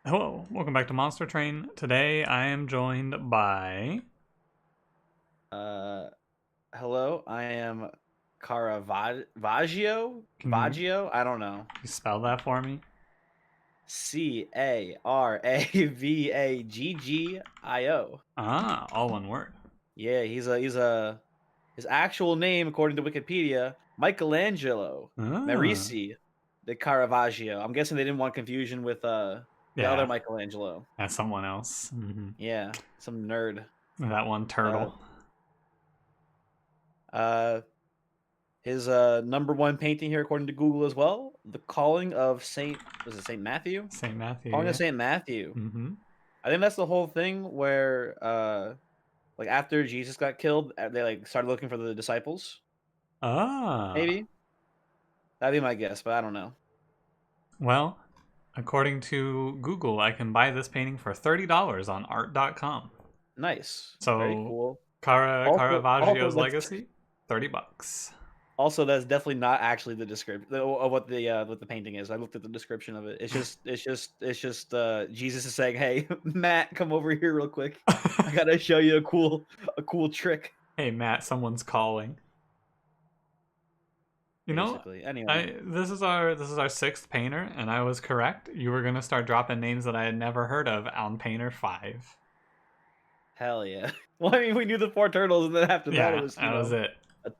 Hello, welcome back to Monster Train. Today I am joined by... Uh, Hello, I am Caravaggio? Can you Vaggio? I don't know. spell that for me? Caravaggio. Ah, all one word. Yeah, his actual name, according to Wikipedia, Michelangelo Ah, Merisi de Caravaggio. I'm guessing they didn't want confusion with the other yeah, Michelangelo. that's someone else. Yeah, some nerd. That one Uh, turtle. uh, His number one painting here, according to Google as well, the Calling of Saint was it Saint Matthew? St. Matthew, Calling of yeah. Saint Matthew. Mm-hmm. I think that's the whole thing where like after Jesus got killed, they like started looking for the disciples. Ah, Maybe that'd be my guess, but I don't know. well, according to Google, I can buy this painting for $30 on art.com. Nice, very So, cool. Also Caravaggio's that's legacy, $30. also that's definitely not actually the description of what the painting is. I looked at the description of it. It's just Jesus is saying, "Hey, Matt, come over here real quick. I gotta show you a cool trick." Hey Matt, someone's calling. You know, Basically. Anyway, I this is our sixth painter, and I was correct. You were gonna start dropping names that I had never heard of on Painter 5. hell yeah. Well, I mean, we knew the four turtles, and then after that, it Yeah, was that was it.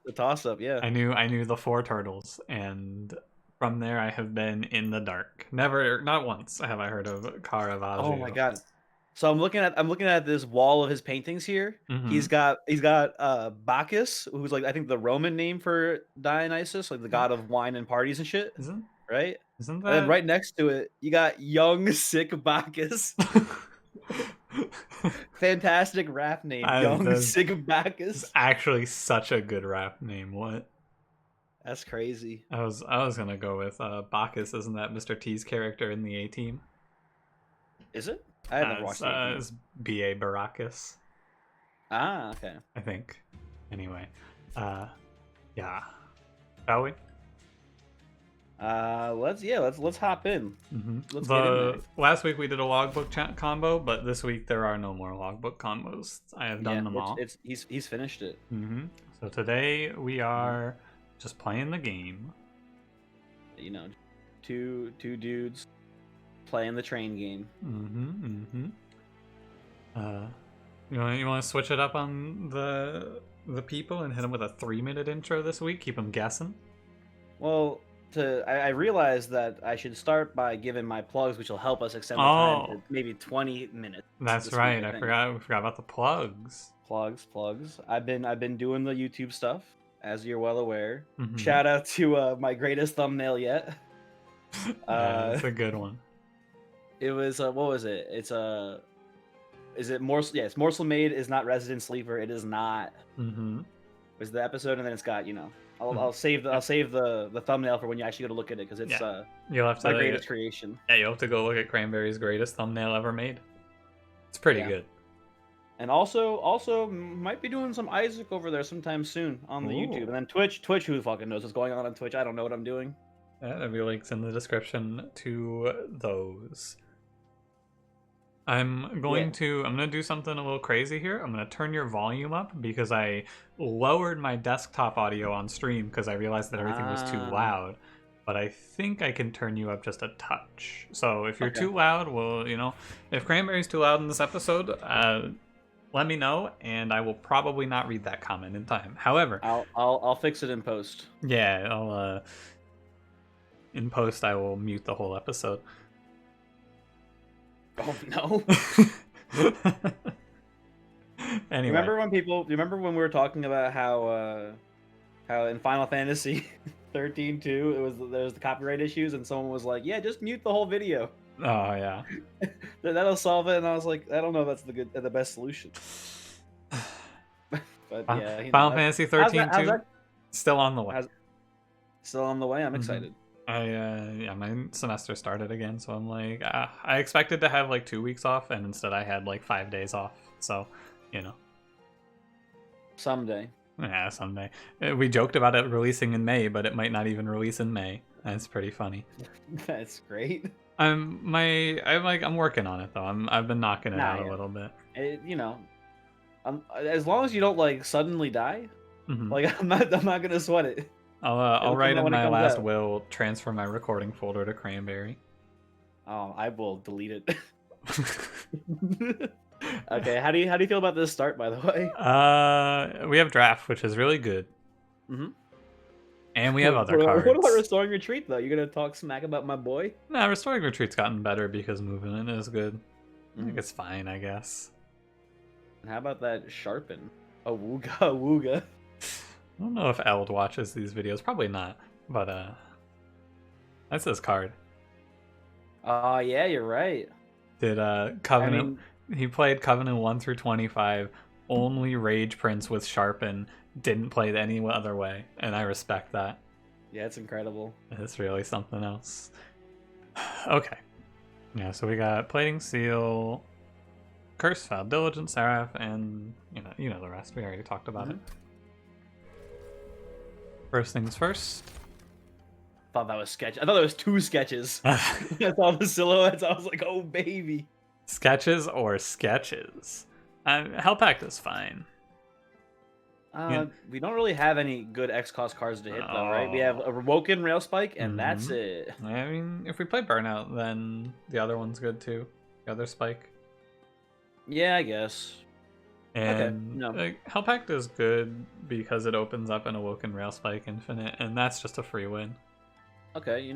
a toss up. Yeah. I knew the four turtles, and from there I have been in the dark. Never, not once have I heard of Oh my Caravaggio. god. So I'm looking at this wall of his paintings here. Mm-hmm. He's got Bacchus, who's like I think the Roman name for Dionysus, like the god of wine and parties and shit, Isn't right? isn't And then that? right next to it, you got young sick Bacchus. Fantastic rap name, young That's sick it's Bacchus. actually such a good rap name. What? That's crazy. I was gonna go with Bacchus. Isn't that Mr. T's character in the A Team? Is it? I had never As watched the A Team. as B.A. Baracus, Ah, okay. I think. Anyway, uh, yeah. Shall we? Let's hop in. Let's get in there. The last week we did a logbook combo, but this week there are no more logbook combos. I have done Yeah, them it's all. it's he's finished it. So today we Mhm. are just playing the game. You know, two dudes playing the train game. Uh, you want to switch it up on the people and hit them with a 3-minute intro this week? Keep them guessing. Well, I realized that I should start by giving my plugs, which will help us extend the time Oh, to maybe 20 minutes that's this week. right. I I think forgot. We forgot about the plugs. plugs. I've been doing the YouTube stuff, as you're well aware. Mm-hmm. Shout out to my greatest thumbnail yet. Yeah, Uh, it's a good one. it was what was it? Is it morsel? Yes, morsel made is not resident sleeper. It is not. Mm-hmm. Was the episode, and then it's got Mm-hmm. I'll save Yeah. the thumbnail for when you actually go to look at it because it's Yeah. You'll have my to. greatest creation. Yeah, you'll have to go look at Cranberry's greatest thumbnail ever made. It's pretty Yeah, good. and also might be doing some Isaac over there sometime soon on the YouTube, and Ooh. then Twitch. Who fucking knows what's going on Twitch? I don't know what I'm doing. There'll be links in the description to those. I'm Yeah. gonna do something a little crazy here. I'm gonna turn your volume up because I lowered my desktop audio on stream because I realized that everything was too Ah. loud. But I think I can turn you up just a touch. So if you're Okay. too loud, well, if Cranberry's too loud in this episode, let me know, and I will probably not read that comment in time. However, I'll fix it in post. yeah, in post I will mute the whole episode. Oh no. Anyway, Remember when we were talking about how in Final Fantasy 13 too, there was the copyright issues, and someone was like, "Yeah, just mute the whole video. oh yeah. That'll solve it." And I was like, "I don't know if that's the best solution." But yeah, Final Fantasy how's 13 that how's 2, that still on the way. how's still on the way. I'm hmm excited. yeah, my semester started again, so I'm like, I expected to have like 2 weeks off, and instead I had like 5 days off. So, you know, Someday. yeah, someday. We joked about it releasing in May, but it might not even release in May. That's pretty funny. That's great. I'm working on it though. I've been knocking it Nah, out a yeah. little bit. You know, as long as you don't like suddenly die, Hmm. like I'm not gonna sweat it. I'll It'll come write out in when it my comes last out. will, transfer my recording folder to cranberry. I will delete it. Okay, how do you feel about this start, by the way? We have draft, which is really good, Hmm. and we have What other about, what about cards. restoring retreat though? You're gonna talk smack about my boy? Nah, restoring retreat's gotten better because movement is good. I think Hmm. it's fine, I guess. And how about that sharpen? Awooga awooga. I don't know if Eld watches these videos. Probably not. But that's his card. Oh yeah, you're right. Did I Covenant? mean, He played Covenant 1 through 25. Only Rage Prince with Sharpen. Didn't play it any other way, and I respect that. yeah, it's incredible. It's really something else. Okay. Yeah, so we got Plating Seal, Curse, Foul, Diligent, Seraph, and you know the rest. We already talked about it. First things first. Thought that was sketch. I thought there was two sketches. That's all the silhouettes. I was like, oh baby. Sketches or sketches? Hell Pact is fine. We don't really have any good X cost cards to hit though, right? We have Oh. a Awoken Rail Spike, and that's Mhm. it. I mean, if we play Burnout, then the other one's good too. The other Spike. Yeah, I guess. Okay, And no. like, Hell Pact is good because it opens up an Awoken Rail Spike Infinite, and that's just a free win. Okay,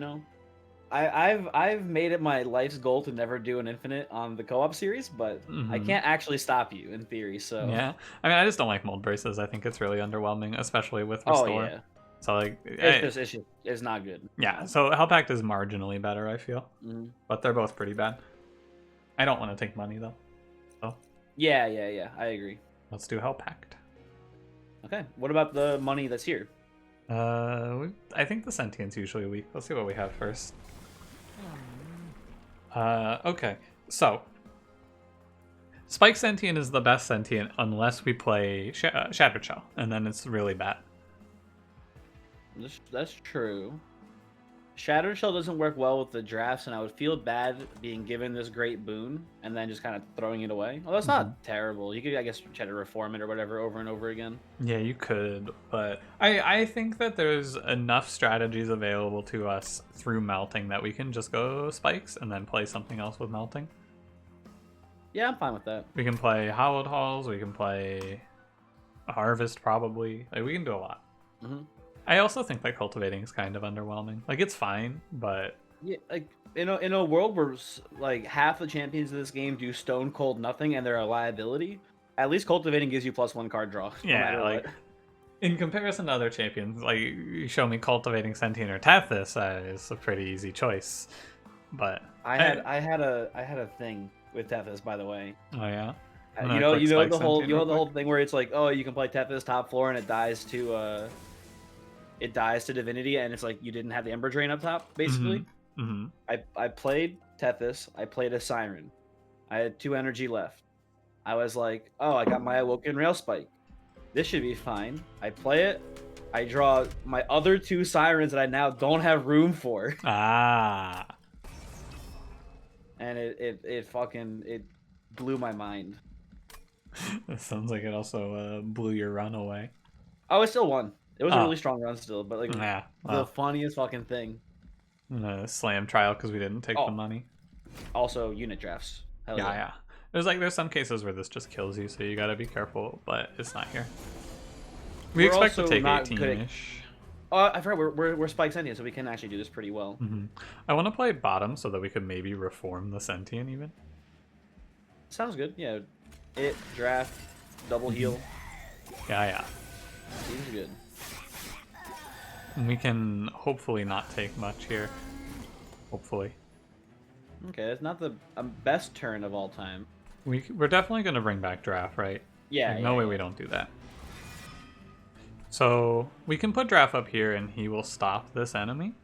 I've made it my life's goal to never do an infinite on the co-op series, but I Hmm. can't actually stop you in theory. So, Yeah, I mean, I just don't like mold braces. I think it's really underwhelming, especially with oh Restore. yeah, So like, it's just not good. yeah. So Hell Pact is marginally better, I feel, Mhm. but they're both pretty bad. I don't want to take money though. So Yeah. I agree. let's do Hell Pact. Okay, what about the money that's here? I think the sentient's usually weak. Let's see what we have first. Okay. So, Spike Sentient is the best sentient unless we play Shattered Shell, and then it's really bad. That's true. Shattered Shell doesn't work well with the drafts, and I would feel bad being given this great boon and then just kind of throwing it away. Well, that's not terrible. You could, I guess, try to reform it or whatever over and over again. Yeah, you could, but I think that there's enough strategies available to us through melting that we can just go spikes and then play something else with melting. Yeah, I'm fine with that. We can play Hallowed Halls, we can play Harvest probably. Like, we can do a lot. Hmm. I also think that cultivating is kind of underwhelming. Like, it's fine, but Yeah, like in a world where like half the champions of this game do stone cold nothing and they're a liability, at least cultivating gives you +1 card draw no yeah, matter like what. in comparison to other champions, like you show me cultivating Sentient or Tethys, is a pretty easy choice. But I had a thing with Tethys, by the way. oh yeah, I'm You gonna know, click you know Spike the whole, Sentient real quick. thing where it's like, oh, you can play Tethys top floor and it dies to Divinity, and it's like you didn't have the Ember Drain up top, basically. Mm-hmm. I played Tethys, I played a Siren. I had 2 energy left. I was like, oh, I got my Awoken Rail Spike. This should be fine. I play it. I draw my other 2 Sirens that I now don't have room for. Ah, And it blew my mind. that sounds like it also blew your run away. Oh, it still won. It was a Oh, really strong run still, but like yeah. the Well, funniest fucking thing. I'm gonna slam trial because we didn't take the Oh, money. also unit drafts. Hell Yeah, yeah. yeah. There's some cases where this just kills you, so you gotta be careful. But it's not here. We We're expect to also take not good at 18-ish. Oh, I forgot we're Spike Sentient, so we can actually do this pretty well. I want to play bottom so that we could maybe reform the sentient even. Sounds good. Yeah. It draft double heal. Yeah, yeah. Seems good. And we can hopefully not take much here. Hopefully. Okay, it's not the best turn of all time. We're definitely gonna bring back draft, right? Yeah. Like, no way we don't do that. So we can put draft up here and he will stop this enemy.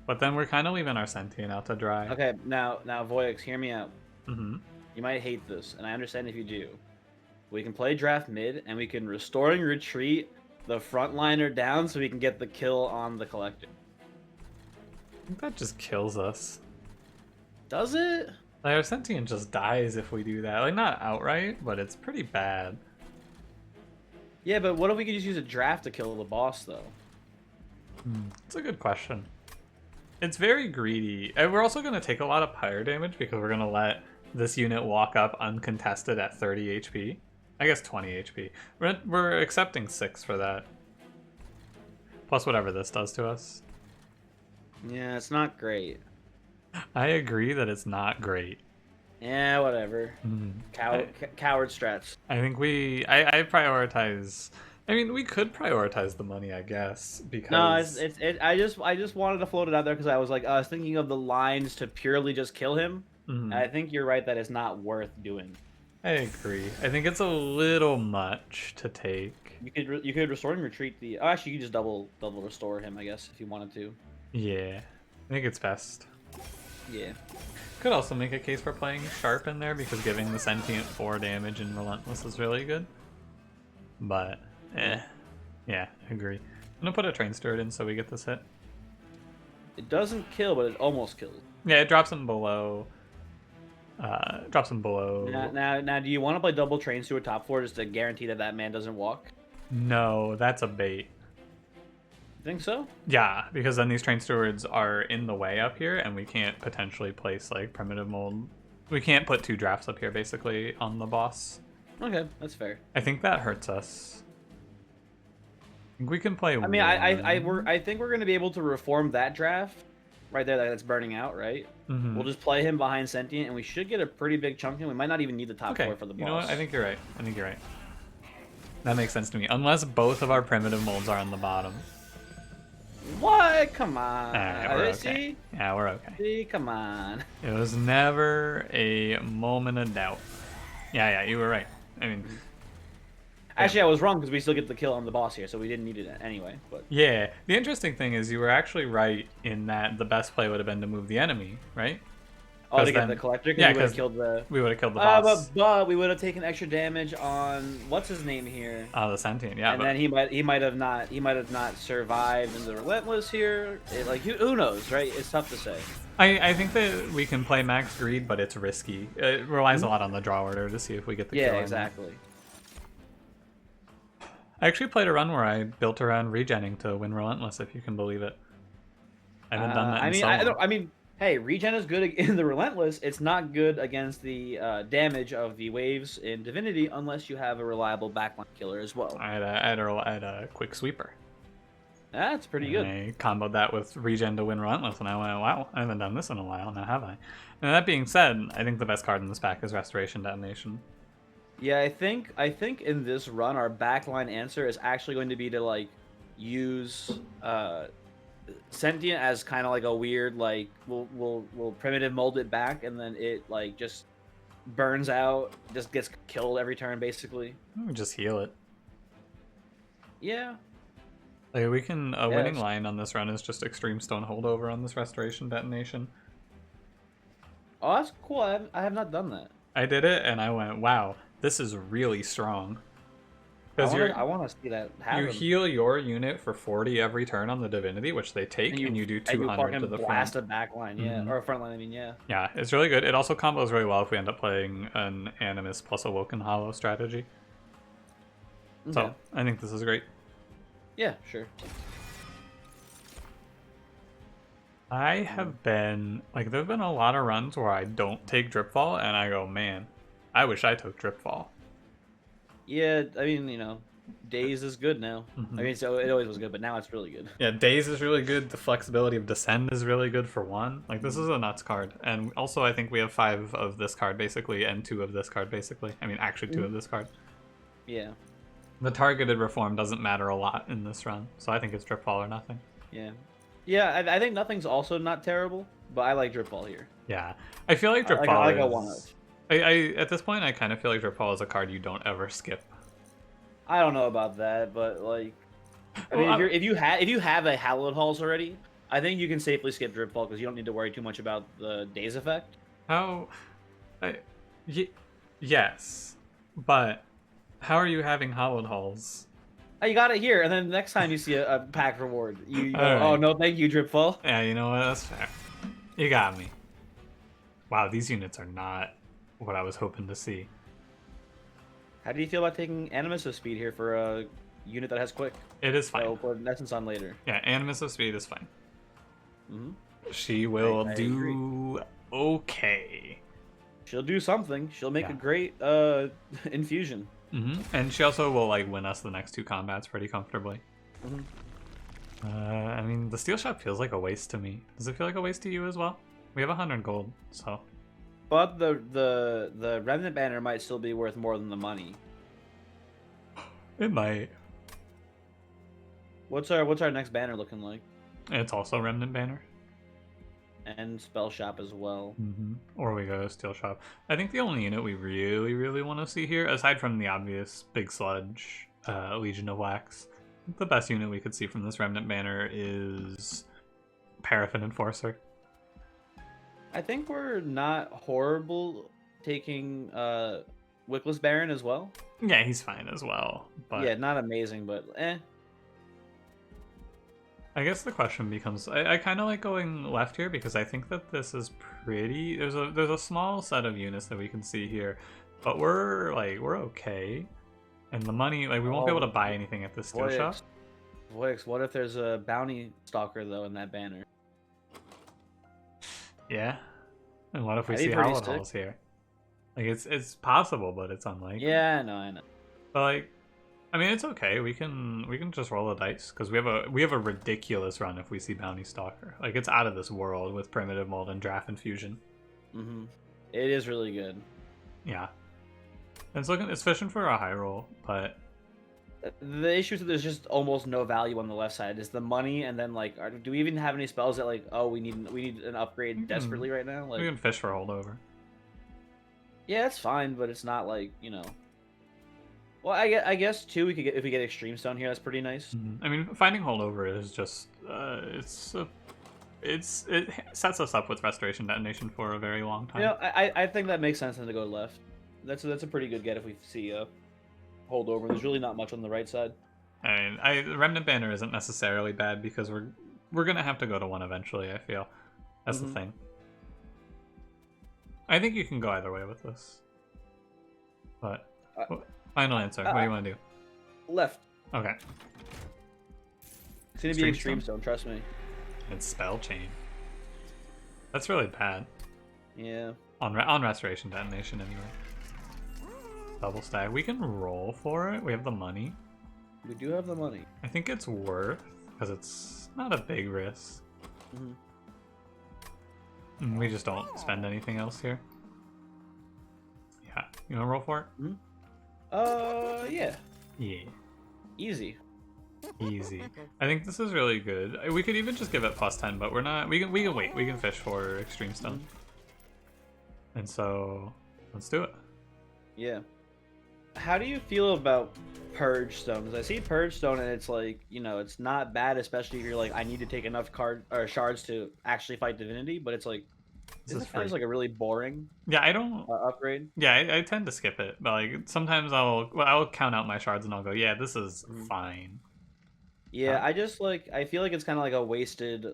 But then we're kind of leaving our sentient out to dry. Okay, now Voyix, hear me out. Mm-hmm. You might hate this, and I understand if you do. We can play draft mid, and we can restoring retreat the frontliner down so we can get the kill on the collector. I think that just kills us. Does it? Like, our sentient just dies if we do that. Like, not outright, but it's pretty bad. Yeah, but what if we could just use a draft to kill the boss, though? It's a good question. It's very greedy. And we're also going to take a lot of pyre damage because we're going to let this unit walk up uncontested at 30 HP. I guess 20 HP. We're accepting 6 for that. Plus whatever this does to us. Yeah, it's not great. I agree that it's not great. Yeah, whatever. Coward strats. I think I prioritize. I mean, we could prioritize the money, I guess, because No, I just wanted to float it out there because I was like, I was thinking of the lines to purely just kill him. And I think you're right that it's not worth doing. I agree. I think it's a little much to take. You could restore and retreat the. Oh, actually, you could just double restore him, I guess, if you wanted to. Yeah, I think it's best. Yeah. Could also make a case for playing Sharp in there because giving the Sentient 4 damage in Relentless is really good. But, yeah, I agree. I'm gonna put a Train Steward in so we get this hit. It doesn't kill, but it almost kills. Yeah, it drops him below. Now, do you want to play double Train Steward top 4 just to guarantee that that man doesn't walk? No, that's a bait. You think so? Yeah, because then these Train Stewards are in the way up here, and we can't potentially place like Primitive Mold. We can't put 2 drafts up here basically on the boss. Okay, that's fair. I think that hurts us. I think we can play. I mean, I think we're gonna be able to reform that draft right there that's burning out, right? We'll just play him behind Sentient, and we should get a pretty big chunk in. We might not even need the top 4 for the boss. You know what? I think you're right. That makes sense to me. Unless both of our Primitive Molds are on the bottom. What? Come on. Alright, we're okay. Yeah, we're okay. See, come on. It was never a moment of doubt. Yeah, you were right. I mean... Actually, I was wrong because we still get the kill on the boss here, so we didn't need it anyway. But yeah, the interesting thing is you were actually right in that the best play would have been to move the enemy, right? Oh, to get the collector? Yeah, because we would have killed the boss. But we would have taken extra damage on what's his name here? The Sentient, yeah. And then he might have not survived in the Relentless here. Who knows, right? It's tough to say. I think that we can play Max Greed, but it's risky. It relies a lot on the draw order to see if we get the kill. Yeah, exactly. I actually played a run where I built around regenning to win Relentless, if you can believe it. I haven't done that I mean, hey, regen is good in the Relentless. It's not good against the damage of the waves in Divinity unless you have a reliable backline killer as well. I had a quick sweeper. That's pretty good. I comboed that with regen to win Relentless, and I went, wow, I haven't done this in a while, now have I? And that being said, I think the best card in this pack is Restoration Detonation. Yeah, I think in this run our backline answer is actually going to be to use Sentient as kind of like a weird we'll primitive mold it back and then it just burns out, just gets killed every turn basically. We just heal it. Yeah. We can winning line on this run is just Extreme Stone Holdover on this Restoration Detonation. Oh, that's cool. I have not done that. I did it and I went, wow. This is really strong. I want to see that happen. You heal your unit for 40 every turn on the Divinity, which they take, and you do 200 to the blast front. a backline, yeah, or a front line. I mean, yeah. Yeah, it's really good. It also combos really well if we end up playing an Animus plus Awoken Hollow strategy. Okay. So I think this is great. Yeah, sure. I have been there've been a lot of runs where I don't take Dripfall, and I go, man, I wish I took Dripfall. Yeah, I mean, Daze is good now. I mean, so it always was good, but now it's really good. Yeah, Daze is really good. The flexibility of Descend is really good for one. This is a nuts card. And also, I think we have 5 of this card, basically, and 2 of this card, basically. I mean, actually 2 of this card. Yeah. The targeted reform doesn't matter a lot in this run, so I think it's Dripfall or nothing. Yeah. Yeah, I think nothing's also not terrible, but I like Dripfall here. Yeah. I feel like Dripfall I like a one-of. I at this point I kind of feel like Dripfall is a card you don't ever skip. I don't know about that, but I mean, if you have a Hallowed Halls already, I think you can safely skip Dripfall because you don't need to worry too much about the Daze effect. Yes, but how are you having Hallowed Halls? Oh, you got it here, and then next time you see a pack reward, you go, right. oh no, thank you, Dripfall. Yeah, you know what? That's fair. You got me. Wow, these units are not what I was hoping to see. How do you feel about taking Animus of Speed here for a unit that has quick? It is fine. We'll put an Essence on later. Yeah, Animus of Speed is fine. Mm-hmm. She will I agree. do okay. She'll do something. She'll make a great infusion. And she also will like win us the next 2 combats pretty comfortably. Mm-hmm. I mean, the steel shop feels like a waste to me. Does it feel like a waste to you as well? We have 100 gold, so. But the Remnant Banner might still be worth more than the money. It might. What's our next banner looking like? It's also Remnant Banner. And Spell Shop as well. Or we go to Steel Shop. I think the only unit we really want to see here, aside from the obvious Big Sludge, Legion of Wax, the best unit we could see from this Remnant Banner is Paraffin Enforcer. I think we're not horrible taking Wickless Baron as well. Yeah, he's fine as well. But yeah, not amazing, but eh. I guess the question becomes, I kind of like going left here because I think that this is pretty. There's a small set of units that we can see here, but we're okay, and the money, like, we won't be able to buy anything at the steel shop. Voix, what if there's a bounty stalker though in that banner? Yeah, and what if we see Hallowed here? Like, it's possible, but it's unlikely. Yeah, I know. But like, I mean, it's okay. We can just roll the dice because we have a ridiculous run if we see Bounty Stalker. Like, it's out of this world with Primitive Mold and Draft Infusion. It is really good. Yeah, and it's fishing for a high roll, but the issue is that there's just almost no value on the left side. Is the money, and then like, do we even have any spells that like, oh, we need an upgrade desperately right now? Like, we can fish for holdover. Yeah, it's fine, but it's not like, Well, I guess too, we could get if we get Extreme Stone here. That's pretty nice. I mean, finding holdover is just it sets us up with Restoration Detonation for a very long time. I think that makes sense then to go left. That's a pretty good get if we see holdover. There's really not much on the right side. I mean, Remnant Banner isn't necessarily bad because we're gonna have to go to one eventually. I feel that's the thing. I think you can go either way with this, but. Final answer. What do you want to do? Left. Okay. It's gonna be Extreme Stone, trust me. It's Spell Chain. That's really bad. Yeah. On Restoration Detonation anyway. Double stack. We can roll for it. We have the money. We do have the money. I think it's worth because it's not a big risk. We just don't spend anything else here. Yeah. You wanna roll for it? Yeah. Yeah. Easy. Easy. I think this is really good. We could even just give it +10, but we're not. We can wait. We can fish for Extreme Stone. And so, let's do it. Yeah. How do you feel about Purge Stone? Because I see Purge Stone and it's like, it's not bad, especially if you're like, I need to take enough shards to actually fight Divinity, but it's like, this feels like a really boring upgrade. Yeah, I tend to skip it, but like sometimes I'll count out my shards and I'll go, yeah, this is fine. Yeah, I feel like it's kind of like a wasted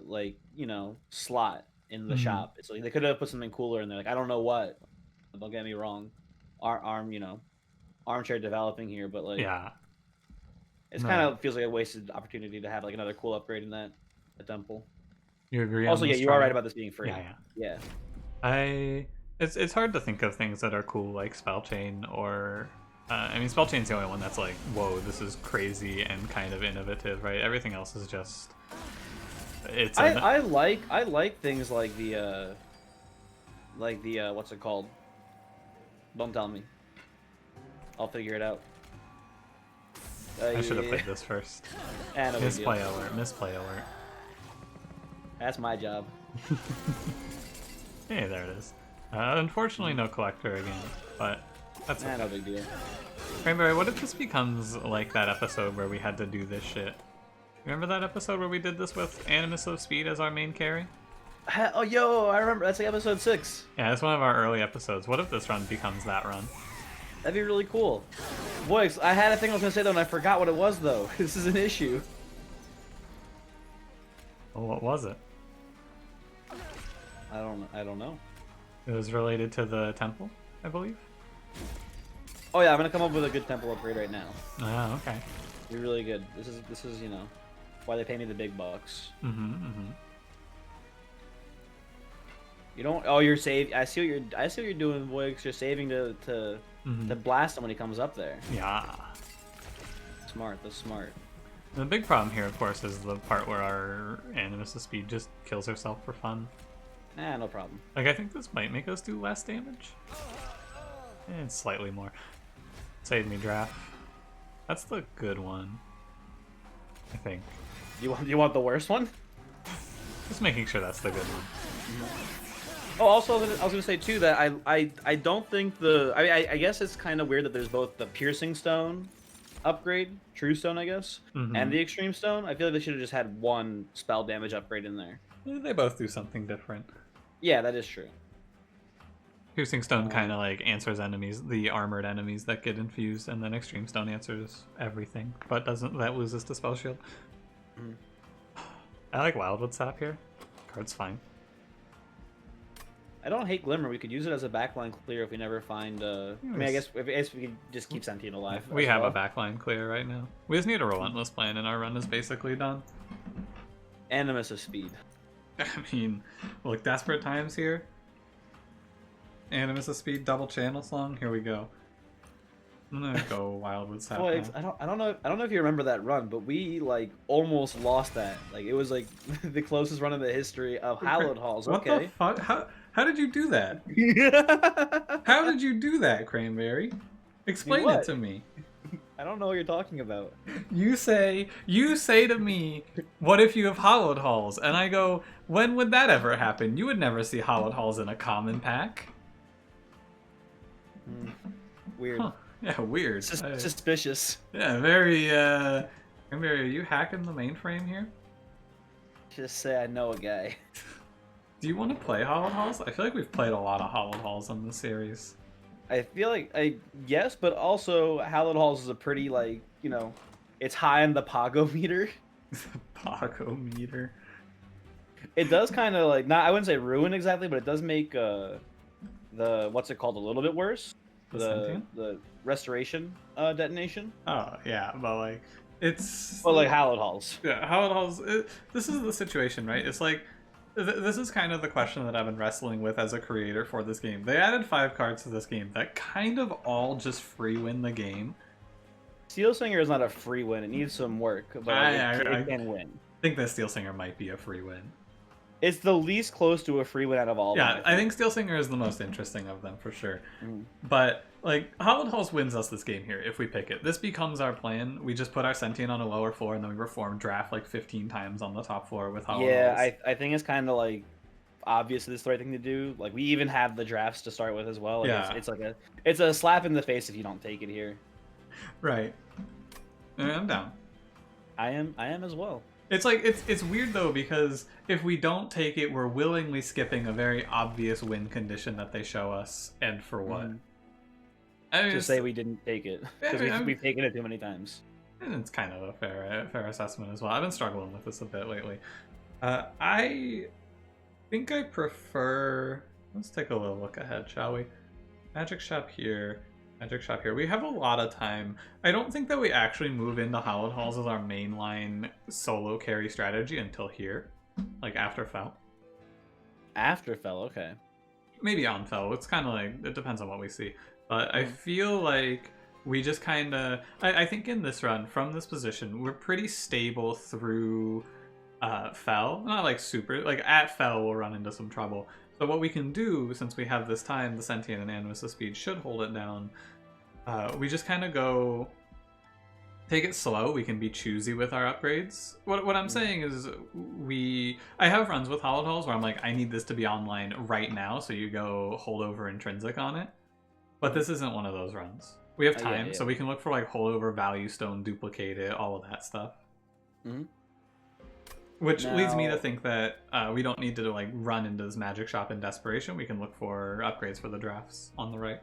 slot in the shop. It's like they could have put something cooler in there. Like, I don't know what. Don't get me wrong. Armchair developing here, but like, yeah, it's kind of feels like a wasted opportunity to have like another cool upgrade in that temple. You agree? Also, yeah, you are right about this being free. Yeah. It's hard to think of things that are cool like Spell Chain or I mean, Spell Chain's the only one that's like, whoa, this is crazy and kind of innovative, right? Everything else is just I like things like the what's it called? Don't tell me. I'll figure it out. I should have played this first. Misplay alert. That's my job. Hey, there it is. Unfortunately, no collector again, but that's okay. No big deal. Cranberry, what if this becomes like that episode where we had to do this shit? Remember that episode where we did this with Animus of Speed as our main carry? Oh, yo, I remember. That's like episode 6. Yeah, it's one of our early episodes. What if this run becomes that run? That'd be really cool. Boys, I had a thing I was gonna say though, and I forgot what it was though. This is an issue. Well, what was it? I don't know. It was related to the temple, I believe. Oh yeah, I'm gonna come up with a good temple upgrade right now. Oh, okay. Be really good. This is you know why they pay me the big bucks. You don't. Oh, you're saved. I see what you're doing, boy. 'Cause you're saving to blast him when he comes up there. Yeah. Smart. That's smart. The big problem here, of course, is the part where our Animus of Speed just kills herself for fun. Nah, no problem. Like, I think this might make us do less damage. And slightly more. Save me, draft. That's the good one, I think. You want the worst one? Just making sure that's the good one. Oh, also, I was gonna say too that I don't think the I guess it's kind of weird that there's both the piercing stone upgrade, true stone, I guess, and the extreme stone. I feel like they should have just had one spell damage upgrade in there. They both do something different. Yeah, that is true. Piercing Stone kind of like answers enemies, the armored enemies that get infused, and then Extreme Stone answers everything, but that loses to Spell Shield. I like Wildwood Sap here. Card's fine. I don't hate Glimmer. We could use it as a backline clear if we never find. I mean, I guess if we could just keep Sentient alive. We have a backline clear right now. We just need a Relentless plan, and our run is basically done. Animus of Speed. I mean, look, desperate times here. Animus of Speed double channel song. Here we go. I'm gonna go Wildwood Sap. Well, I don't know if you remember that run, but we like almost lost that. Like it was like the closest run in the history of Hallowed Halls. What the fuck? How did you do that? How did you do that, Cranberry? Explain it to me. I don't know what you're talking about. You say to me, what if you have Hallowed Halls? And I go, when would that ever happen? You would never see Hallowed Halls in a common pack. Weird. Huh. Yeah, weird. Suspicious. Yeah, very, Cranberry, are you hacking the mainframe here? Just say I know a guy. Do you want to play Hallowed Halls? I feel like we've played a lot of Hallowed Halls on this series. I feel like yes, but also Hallowed Halls is a pretty like, you know, it's high on the Pago meter. Pago meter. It does kind of like I wouldn't say ruin exactly, but it does make the what's it called a little bit worse. The restoration detonation. Oh yeah, but like it's. Well, like Hallowed Halls. Yeah, Hallowed Halls. This is the situation, right? It's like. This is kind of the question that I've been wrestling with as a creator for this game. They added 5 cards to this game that kind of all just free win the game. Steel Singer is not a free win. It needs some work, but it can win. I think that Steel Singer might be a free win. It's the least close to a free win out of all of them. Yeah, I think Steel Singer is the most interesting of them for sure. But like Hallowed Halls wins us this game here if we pick it. This becomes our plan. We just put our Sentient on a lower floor and then we reform draft like 15 times on the top floor with Hallowed Halls. Yeah, I think it's kind of like obviously this is the right thing to do. Like we even have the drafts to start with as well. Like, yeah, it's like it's a slap in the face if you don't take it here. Right. I'm down. I am as well. It's like it's weird though because if we don't take it, we're willingly skipping a very obvious win condition that they show us, and for what? I mean, to say we didn't take it because we've taken it too many times. And it's kind of a fair assessment as well. I've been struggling with this a bit lately. I think I prefer. Let's take a little look ahead, shall we? Magic Shop here. Magic Shop here. We have a lot of time. I don't think that we actually move into Hallowed Halls as our mainline solo carry strategy until here. Like after Fel. After Fel, okay. Maybe on Fel. It's kind of like, it depends on what we see. But I feel like we just kind of... I think in this run, from this position, we're pretty stable through Fel. Not like super... Like at Fel, we'll run into some trouble. So what we can do, since we have this time, the Sentient and Animus of Speed should hold it down. We just kind of go... Take it slow. We can be choosy with our upgrades. What I'm saying is I have runs with Hallowed Halls where I'm like, I need this to be online right now, so you go holdover intrinsic on it. But this isn't one of those runs. We have time, so we can look for like holdover, value stone, duplicate it, all of that stuff. Which leads me to think that we don't need to like run into this magic shop in desperation. We can look for upgrades for the drafts on the right.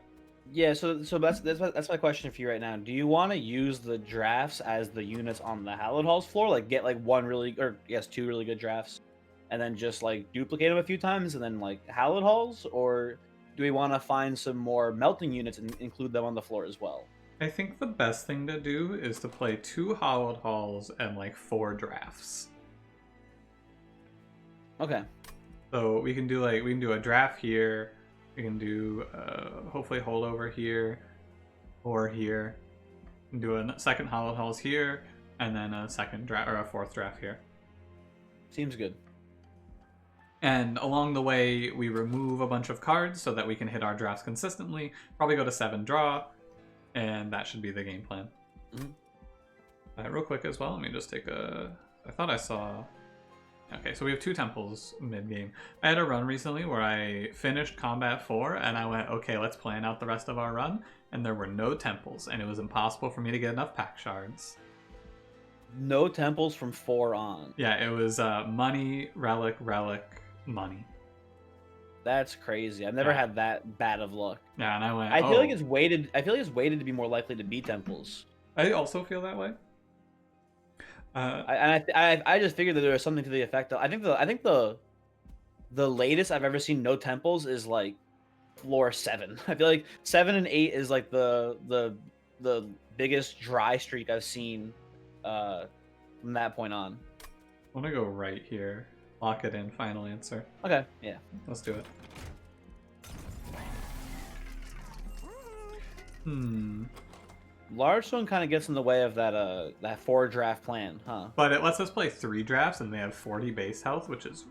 Yeah, so that's my question for you right now. Do you want to use the drafts as the units on the Hallowed Halls floor, like get like two really good drafts, and then just like duplicate them a few times, and then like Hallowed Halls, or do we want to find some more melting units and include them on the floor as well? I think the best thing to do is to play 2 Hallowed Halls and like 4 drafts. Okay. So we can do a draft here. We can do hopefully holdover here or here. We can do a second Hallowed Halls here, and then a second draft or a 4th draft here. Seems good. And along the way, we remove a bunch of cards so that we can hit our drafts consistently. Probably go to 7 draw, and that should be the game plan. Mm-hmm. Real quick as well, let me just take a... I thought I saw... Okay, so we have 2 temples mid-game. I had a run recently where I finished Combat 4, and I went, okay, let's plan out the rest of our run, and there were no temples, and it was impossible for me to get enough pack shards. No temples from 4 on. Yeah, it was money, relic, money. That's crazy. I've never had that bad of luck. Yeah, and I went. I feel like it's weighted. I feel like it's weighted to be more likely to be temples. I also feel that way. I just figured that there was something to the effect of. I think the latest I've ever seen no temples is like floor 7. I feel like 7 and 8 is like the biggest dry streak I've seen from that point on. I want to go right here. Lock it in. Final answer. Okay. Yeah. Let's do it. Large stone kind of gets in the way of that 4 draft plan, huh? But it lets us play 3 drafts, and they have 40 base health, which is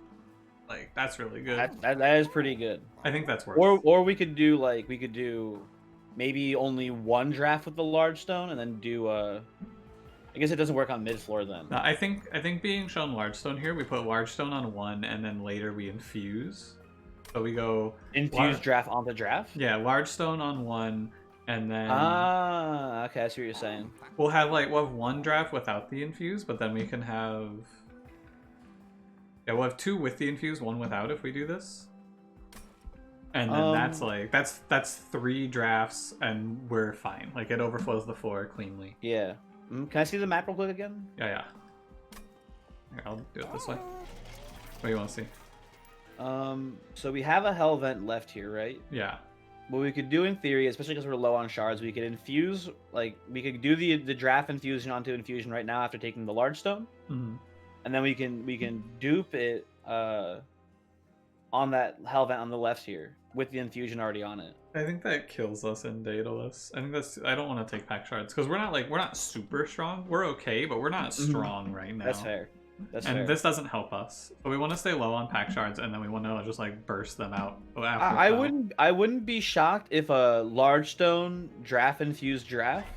like that's really good. That is pretty good. I think that's worth. Or we could do maybe only 1 draft with the large stone, and then do I guess it doesn't work on mid floor then. No, I think being shown large stone here, we put large stone on 1, and then later we infuse. So we go infuse draft onto draft. Yeah, large stone on 1, and then okay, I see what you're saying. We'll have 1 draft without the infuse, but then we can have we'll have 2 with the infuse, 1 without if we do this. And then that's 3 drafts, and we're fine. Like it overflows the floor cleanly. Yeah. Can I see the map real quick again? Yeah. Here, I'll do it this way. What do you want to see? So we have a hell vent left here, right? Yeah. What we could do in theory, especially because we're low on shards, we could infuse, we could do the draft infusion onto infusion right now after taking the large stone, and then we can dupe it on that hell vent on the left here with the infusion already on it. I think that kills us in Daedalus. I think I don't want to take pack shards because we're not super strong. We're okay, but we're not strong right now. That's fair. And this doesn't help us. So we want to stay low on pack shards, and then we want to just burst them out. I wouldn't be shocked if a large stone draft infused draft.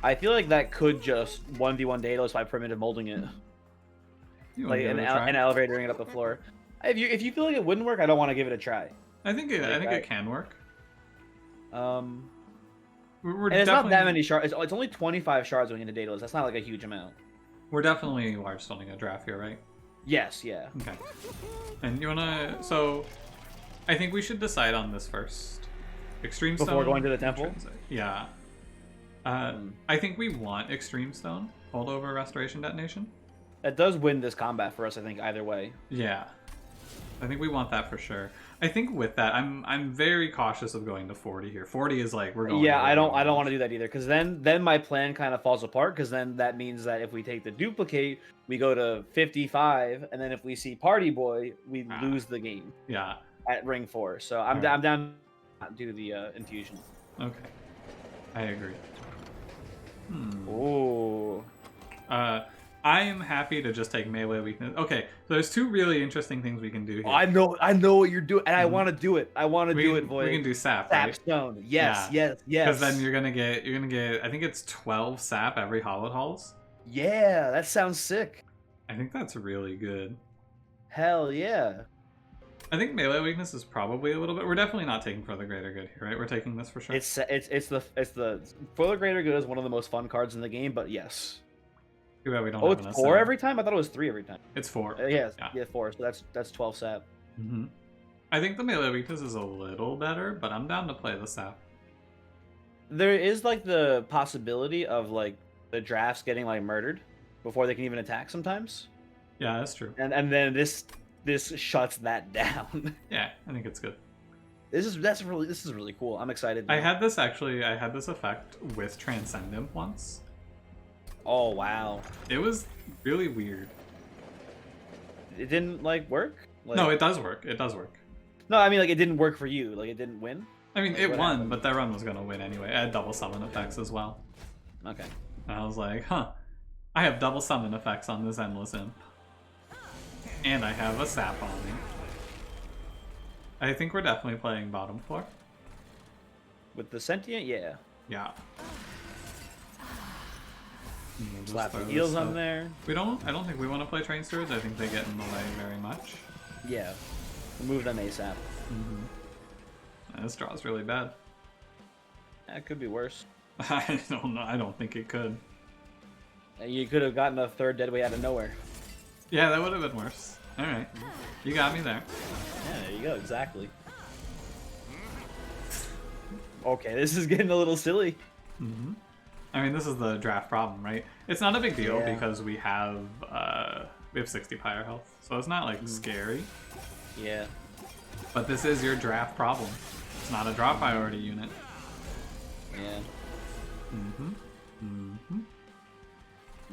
I feel like that could just 1v1 Daedalus by primitive molding it, and elevating it up the floor. If you feel like it wouldn't work, I don't want to give it a try. I think it can work. It's not that many shards. It's only 25 shards going into Daedalus. That's not a huge amount. We're definitely large stoning a draft here, right? Yes, yeah. Okay. And you wanna... So, I think we should decide on this first. Extreme Stone... Before going to the temple? Yeah. I think we want Extreme Stone. Hold over Restoration Detonation. That does win this combat for us, I think, either way. Yeah. I think we want that for sure. I think with that, I'm very cautious of going to 40 here. 40 is we're going. Yeah, I don't want to do that either, because then my plan kind of falls apart. Because then that means that if we take the duplicate, we go to 55, and then if we see Party Boy, we lose the game. Yeah. At ring 4, so I'm down to not do the infusion. Okay, I agree. Ooh. I am happy to just take melee weakness. Okay, so there's 2 really interesting things we can do here. I know what you're doing, and I want to do it. I want to do it, boy. We can do sap, sap right? stone. Yes. Because then you're gonna get. I think it's 12 sap every Hallowed Halls. Yeah, that sounds sick. I think that's really good. Hell yeah. I think melee weakness is probably a little bit. We're definitely not taking for the greater good here, right? We're taking this for sure. It's the for the greater good is one of the most fun cards in the game, but yes. Too bad we don't. Oh, it's 4 every time. I thought it was 3 every time. It's 4. Yeah, 4. So that's 12 sap. I think the melee weakness is a little better, but I'm down to play the sap. There is the possibility of the drafts getting murdered before they can even attack sometimes. Yeah, that's true. And then this shuts that down. Yeah, I think it's good. This is really cool. I'm excited I now. had this effect with Transcendent once. Oh wow. It was really weird. It didn't like work? No, Like it does work. It does work. no, I mean like it didn't work for you. Like it didn't win. I mean, Like it what won, happened? but that run was gonna win anyway. I had double summon effects as well. Okay. And I was like, huh, I have double summon effects on this Endless Imp. And I have a sap on me. I think we're definitely playing bottom floor. With the sentient, yeah. Yeah. We'll just Slap the throw this heels on stuff. there. I don't think we want to play Train Stewards. I think they get in the way very much. Yeah. Remove them ASAP. This draw's really bad. That could be worse. I don't know. I don't think it could. You could have gotten a third deadweight out of nowhere. Yeah, that would have been worse. Alright. You got me there. Yeah, there you go, exactly. Okay, this is getting a little silly. I mean, this is the draft problem, right? It's not a big deal Yeah. because we have 60 pyre health, so it's not like scary. Yeah. But this is your draft problem. It's not a draw priority unit. Yeah. Mm-hmm.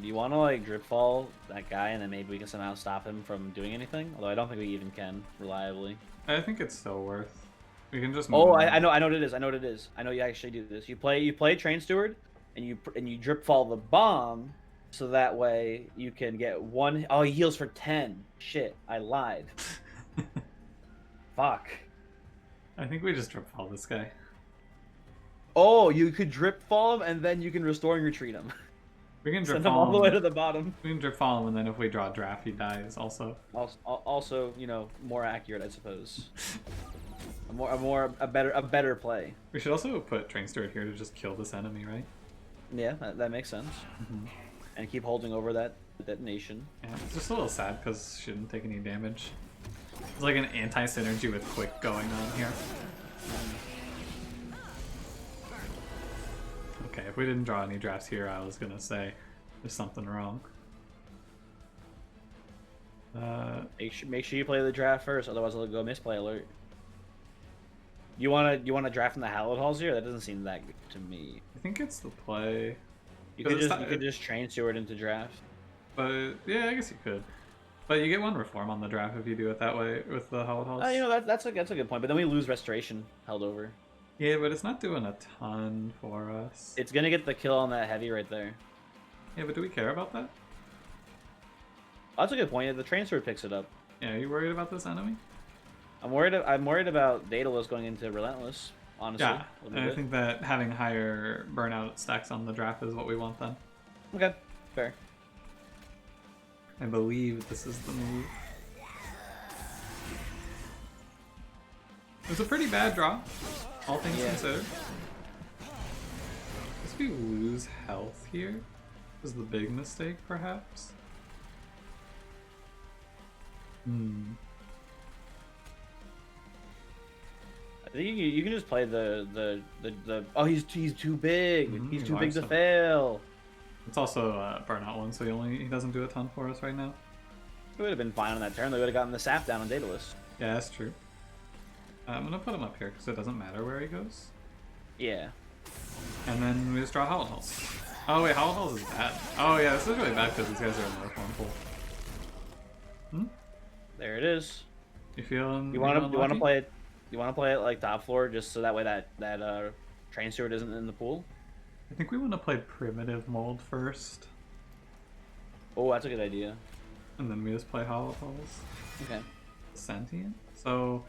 Do you want to like drip fall that guy and then maybe we can somehow stop him from doing anything? Although I don't think we even can reliably. I think it's still worth. We can just move Oh, on. I know what it is. I know what it is. I know you actually do this. You play Train Steward, and you drip fall the bomb, so that way you can get one. Oh, he heals for 10. Shit, I lied. Fuck. I think we just drip fall this guy. Oh, you could drip fall him, and then you can restore and retreat him. We can drip Send him all fall the way him. to the bottom. We can drip fall him, and then if we draw draft, he dies also. Also, you know, more accurate, I suppose. A better play. We should also put Train Steward here to just kill this enemy, right? Yeah, that makes sense. And keep holding over that detonation. Yeah, it's just a little sad because she didn't take any damage. It's like an anti-synergy with Quick going on here. Okay, if we didn't draw any drafts here, I was gonna say there's something wrong. Make sure you play the draft first, otherwise it'll go misplay alert. You wanna draft in the Hallowed halls here? That doesn't seem that good to me. I think it's the play. You could just train Steward into draft. But yeah, I guess you could. But you get one reform on the draft if you do it that way with the Hallowed halls. You know that's a good point. But then we lose restoration held over. Yeah, but it's not doing a ton for us. It's gonna get the kill on that heavy right there. Yeah, but do we care about that? Oh, that's a good point. The Train Steward picks it up. Yeah, are you worried about this enemy? I'm worried about Daedalus going into Relentless. Honestly. Yeah, and I think that having higher burnout stacks on the draft is what we want then. Okay, fair. I believe this is the move. It was a pretty bad draw, all things considered. Guess we lose health here is the big mistake, perhaps. I think you can just play the oh he's too big. He's too big to fail. It's also a burnout one, so he doesn't do a ton for us right now. It would have been fine on that turn. They would have gotten the sap down on Daedalus. Yeah, that's true. I'm gonna put him up here because it doesn't matter where he goes. Yeah. And then we just draw Hallowed halls. Oh wait, Hallowed halls is bad. Oh yeah, this is really bad because these guys are in the reform pool. There it is. You feeling? You want to play it? You want to play it like top floor, just so that way that Train Steward isn't in the pool. I think we want to play primitive mold first, Oh, that's a good idea. and then we just play Hallowed halls. Okay. Sentient. So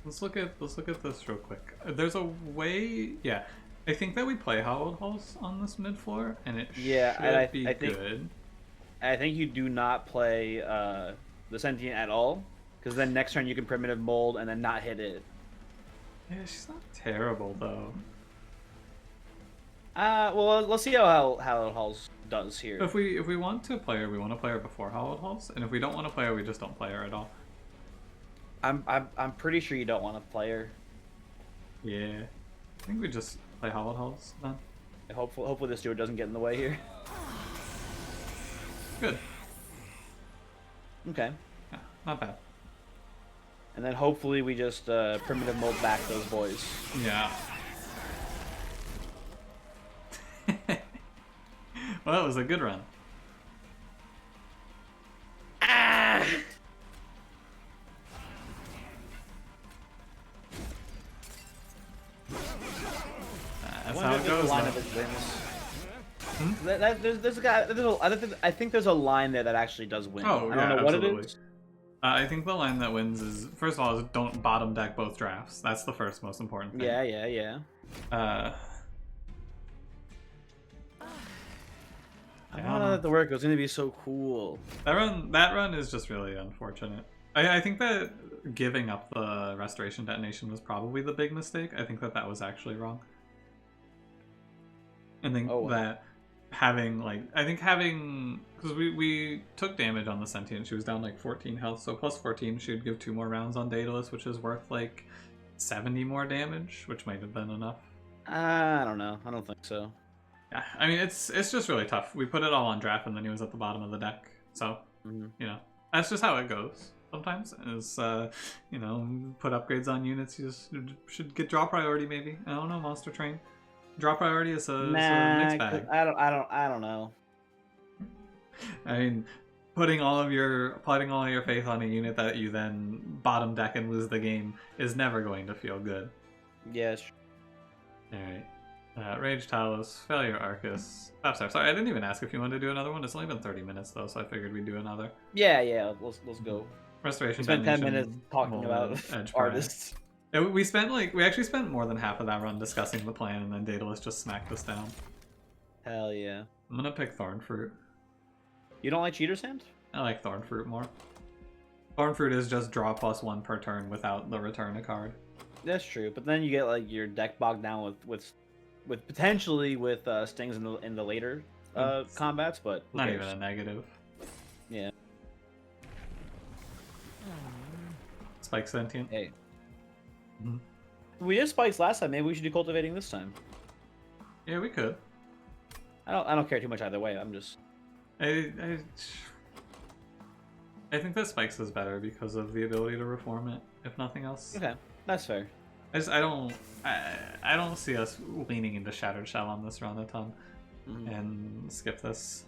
let's look at this real quick. There's a way. Yeah, I think that we play Hallowed halls on this mid floor, and it should be good. I think you do not play the Sentient at all, because then next turn you can primitive mold and then not hit it. Yeah, she's not terrible though. Well, let's see how Hallowed Halls does here. If we want to play her, we want to play her before Hallowed halls, and if we don't want to play her, we just don't play her at all. I'm pretty sure you don't want to play her. Yeah, I think we just play Hallowed halls then. Hopefully the Steward doesn't get in the way here. Good. Okay. Yeah, not bad. And then hopefully we just primitive mode back those boys. Yeah. Well, that was a good run. Ah! That's how it goes. Line of his wins. There's a guy. I think there's a line there that actually does win. Oh, I don't know absolutely. what it is. I think the line that wins is, first of all, is don't bottom deck both drafts. That's the first most important thing. Yeah. I wanted that to work. It was gonna be so cool. That run is just really unfortunate. I think that giving up the restoration detonation was probably the big mistake. I think that was actually wrong. I think that having because we took damage on the sentient. She was down like 14 health, so plus 14 she would give 2 more rounds on Daedalus, which is worth like 70 more damage, which might have been enough. I don't know. I don't think so. Yeah, I mean it's just really tough. We put it all on draft, and then he was at the bottom of the deck, so you know that's just how it goes. Sometimes is you know, put upgrades on units. You just should get draw priority maybe. I don't know, Monster Train. Draw priority is a mixed bag. I don't know. I mean, putting all of your faith on a unit that you then bottom deck and lose the game is never going to feel good. Yes. All right. Rage Talos, Failure Arcus. Oh, sorry, I didn't even ask if you wanted to do another one. It's only been 30 minutes though, so I figured we'd do another. Yeah. Let's go. Restoration. Spend 10 minutes talking about artists. Yeah, we actually spent more than half of that run discussing the plan, and then Daedalus just smacked us down. Hell yeah. I'm gonna pick Thornfruit. You don't like Cheater's Hand? I like Thornfruit more. Thornfruit is just draw +1 per turn without the return a card. That's true, but then you get like your deck bogged down with potentially with stings in the later combats, but not even a negative. Yeah. Spike Sentient. Hey. We did spikes last time. Maybe we should do cultivating this time. Yeah, we could. I don't care too much either way. I'm just. I think that spikes is better because of the ability to reform it, if nothing else. Okay, that's fair. I don't see us leaning into Shattered Shell on this run a ton, and skip this.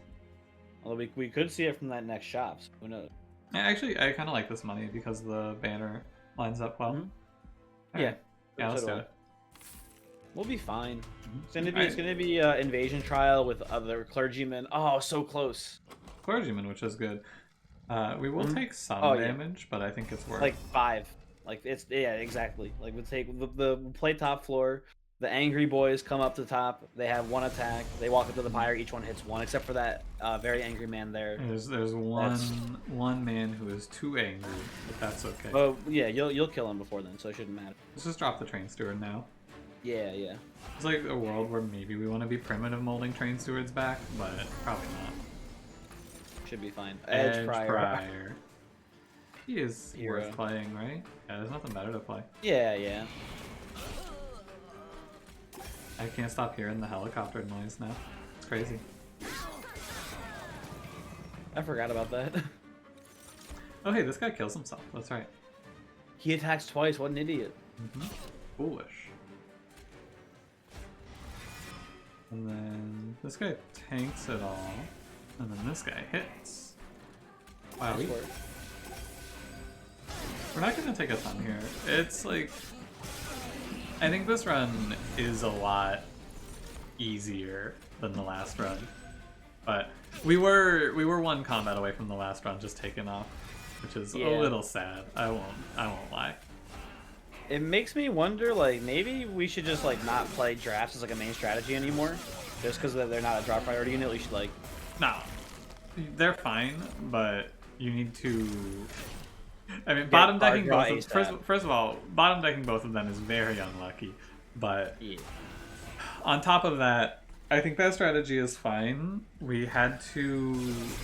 Although we could see it from that next shop. So who knows? Actually, I kind of like this money because the banner lines up well. Yeah. Yeah, let's do it. We'll be fine. It's gonna be invasion trial with other clergymen. Oh, so close. Clergyman, which is good. We will take some damage, but I think it's worth like 5. Like it's exactly. Like we'll play top floor. The angry boys come up to the top. They have 1 attack. They walk up to the pyre. Each one hits 1, except for that very angry man there. There's one man who is too angry, but that's okay. Oh yeah, you'll kill him before then, so it shouldn't matter. Let's just drop the train steward now. Yeah. It's like a world where maybe we want to be primitive molding train stewards back, but probably not. Should be fine. Edge Prior. He is worth playing, right? Yeah, there's nothing better to play. Yeah. I can't stop hearing the helicopter noise now. It's crazy. I forgot about that. Oh hey, this guy kills himself. That's right. He attacks twice. What an idiot. Foolish. And then this guy tanks it all. And then this guy hits. Wow. We're not going to take a ton here. It's like... I think this run is a lot easier than the last run. But we were 1 combat away from the last run just taking off, which is a little sad. I won't lie. It makes me wonder, like, maybe we should just like not play drafts as like a main strategy anymore, just because they're not a draw priority unit. We should like. No, they're fine, but you need to. I mean, bottom decking both. First of all, bottom decking both of them is very unlucky. But on top of that, I think that strategy is fine. We had to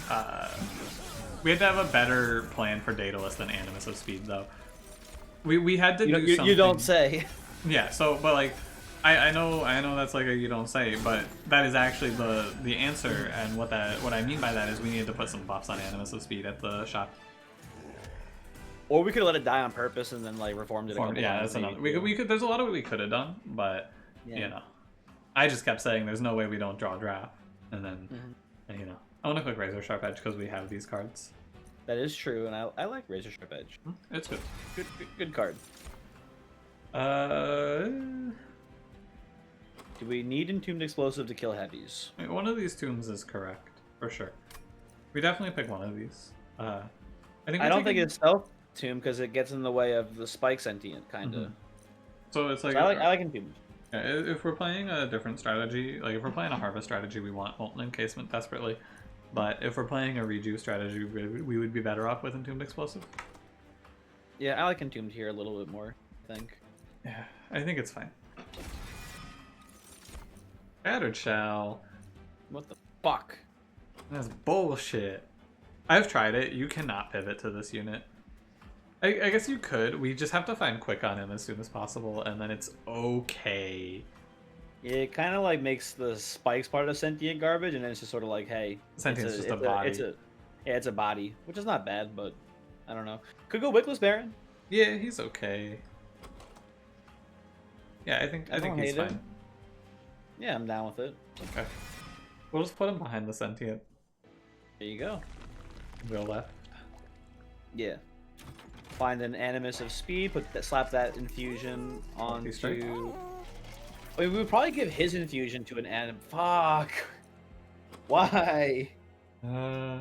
have a better plan for Daedalus than Animus of Speed, though. We had to do something. You don't say. Yeah. So, but like, I know that's like a you don't say, but that is actually the answer. And what I mean by that is we needed to put some buffs on Animus of Speed at the shop. Or we could let it die on purpose and then like reformed it a couple Yeah, times. that's maybe, another. We could. There's a lot of what we could have done, but Yeah. you know, I just kept saying there's no way we don't draw a draft, and then you know, I want to click Razor Sharp Edge because we have these cards. That is true, and I like Razor Sharp Edge. It's good. Good card. Do we need Entombed Explosive to kill heavies? One of these tombs is correct for sure. We definitely pick one of these. I don't think it's Stealth Tomb because it gets in the way of the Spike Sentient, kind of. So it's like I like Entombed. Yeah, if we're playing a different strategy, like if we're playing a Harvest strategy, we want Molten Encasement desperately. But if we're playing a Reju strategy, we would be better off with Entombed Explosive. Yeah, I like Entombed here a little bit more, I think. Yeah, I think it's fine. Shattered Shell. What the fuck? That's bullshit. I've tried it. You cannot pivot to this unit. I guess you could. We just have to find quick on him as soon as possible, and then it's okay. It kind of like makes the spikes part of sentient garbage, and then it's just sort of like, hey, Sentient's just a body. It's a body, which is not bad, but I don't know. Could go Wickless Baron. Yeah, he's okay. Yeah, I think he's fine. Yeah, I'm down with it. Okay. We'll just put him behind the sentient. There you go. Real left. Yeah. Find an Animus of Speed, slap that infusion onto... I mean, we would probably give his infusion to an anim. Fuck. Why? Yeah,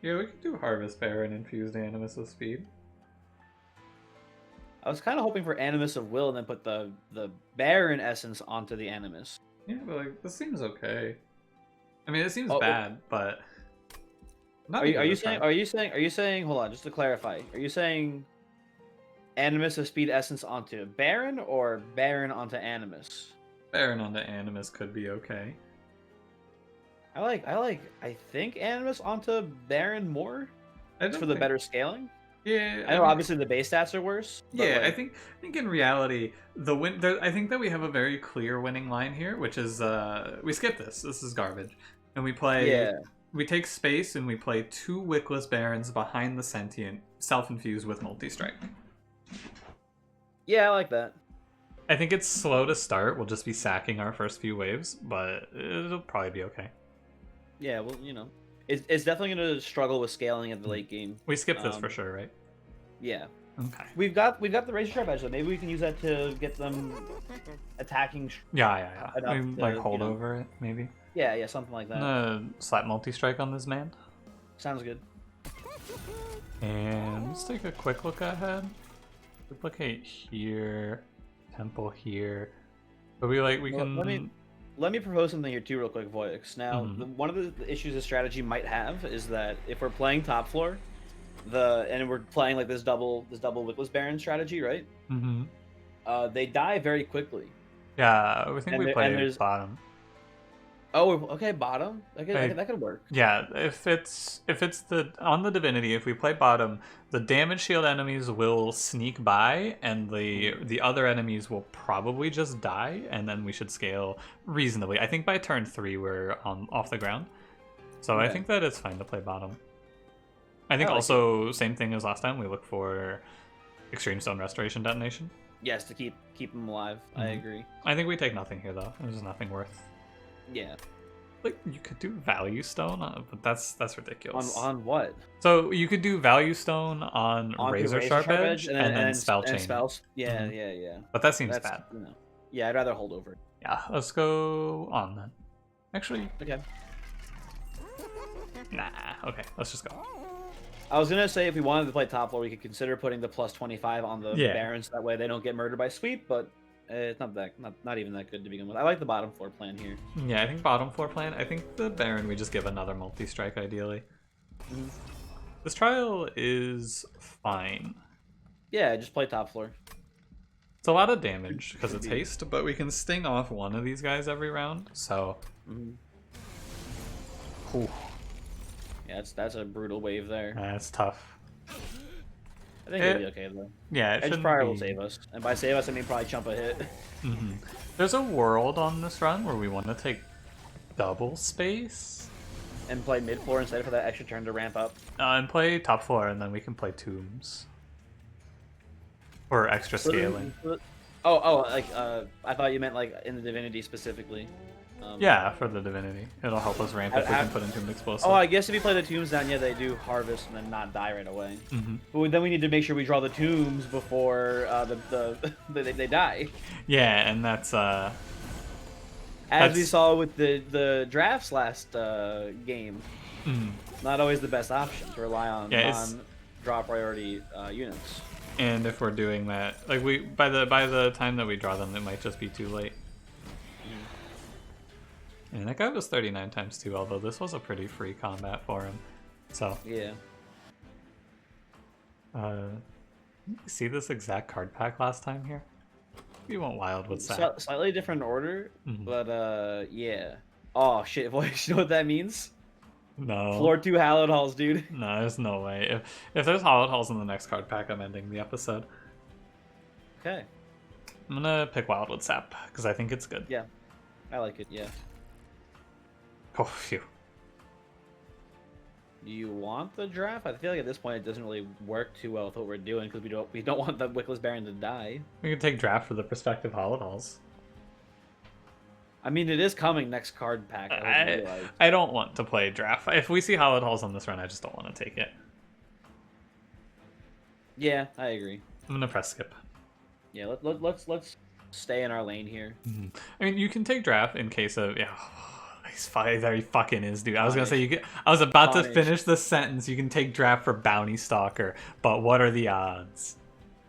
we could do Harvest Bear and infuse Animus of Speed. I was kind of hoping for Animus of Will and then put the Baron essence onto the Animus. Yeah, but like this seems okay. I mean, it seems bad, but are you saying? Hold on, just to clarify, are you saying Animus of Speed essence onto Baron or Baron onto Animus? Baron onto Animus could be okay. I think Animus onto Baron more. Just for the better scaling. Yeah, I know obviously the base stats are worse. Yeah, like... I think in reality I think that we have a very clear winning line here, which is we skip this. This is garbage, and we play. Yeah. We take space and we play 2 Wickless Barons behind the Sentient, self-infused with multi-strike. Yeah, I like that. I think it's slow to start. We'll just be sacking our first few waves, but it'll probably be okay. Yeah, well, you know, it's definitely going to struggle with scaling at the late game. We skip this for sure, right? Yeah. Okay. We've got the Razor Sharp Edge, so maybe we can use that to get them attacking. Yeah. I mean, like hold over it, maybe. Yeah, something like that. Slap multi-strike on this man. Sounds good. And let's take a quick look ahead. Duplicate here, temple here. But we can. Let me propose something here too, real quick, Voyix. Now, one of the issues this strategy might have is that if we're playing top floor, and we're playing like this double Wickless Baron strategy, right? They die very quickly. Yeah, I think we play bottom. Oh, okay, bottom. That could work. Yeah, if it's on the Divinity, if we play bottom, the damage shield enemies will sneak by, and the other enemies will probably just die, and then we should scale reasonably. I think by turn 3 we're off the ground, so I think that it's fine to play bottom. I think also same thing as last time. We look for Extreme Stone Restoration Detonation. Yes, to keep them alive. I agree. I think we take nothing here though. There's nothing worth. Yeah. Like you could do Value Stone, but that's ridiculous. On what? So you could do Value Stone on Razor Sharp Edge and then Spell Chain. Spells. Yeah, yeah. But that seems bad. You know, yeah, I'd rather hold over. Yeah, let's go on then. Actually. Okay. Nah. Okay, let's just go. I was gonna say if we wanted to play top floor, we could consider putting the plus 25 on the Barons. That way they don't get murdered by sweep, but. It's not even that good to begin with. I like the bottom floor plan here. Yeah, I think bottom floor plan. I think the Baron we just give another multi-strike ideally. This trial is fine. Yeah, just play top floor. It's a lot of damage because it's haste, but we can sting off one of these guys every round. So, yeah, that's a brutal wave there. That's tough. I think it'll be okay though. Yeah, Edge Prior will save us, and by save us I mean probably chump a hit. There's a world on this run where we want to take double space. and play mid floor instead for that extra turn to ramp up. And play top floor, and then we can play tombs. Or extra scaling. Like I thought you meant like in the Divinity specifically. Yeah, for the Divinity. It'll help us ramp if we can put into an explosive. Oh, I guess if you play the tombs down, yeah, they do harvest and then not die right away. But then we need to make sure we draw the tombs before they die. Yeah, and that's As we saw with the drafts last game, not always the best option to rely on non-draw priority units. And if we're doing that, like by the time that we draw them, it might just be too late. And that guy was 39 times 2, although this was a pretty free combat for him. So yeah. See this exact card pack last time here? We went wild with that. Slightly different order, but yeah. Oh shit, boys, you know what that means? No. Floor 2 Hallowed Halls, dude. No, there's no way. If there's Hallowed Halls in the next card pack, I'm ending the episode. Okay. I'm gonna pick Wildwood Sap, because I think it's good. Yeah. I like it, yeah. Oh, phew. Do you want the draft? I feel like at this point it doesn't really work too well with what we're doing, because we don't want the Wickless Baron to die. We can take draft for the prospective Hallowed Halls. I mean, it is coming next card pack. I don't want to play draft. If we see Hallowed Halls on this run, I just don't want to take it. Yeah, I agree. I'm gonna press skip. Yeah, let's stay in our lane here. I mean, you can take draft in case of there he fucking is, dude. I was gonna say I was about to finish the sentence. You can take draft for Bounty Stalker, but what are the odds?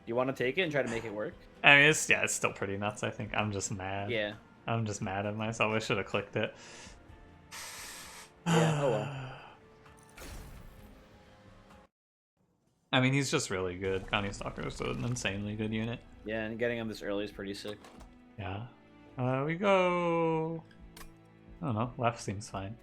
You want to take it and try to make it work? I mean, it's still pretty nuts. I think I'm just mad. Yeah. I'm just mad at myself. I should have clicked it. Yeah. Oh well. I mean, he's just really good. Bounty Stalker is an insanely good unit. Yeah, and getting him this early is pretty sick. Yeah. We go. I don't know. Left seems fine.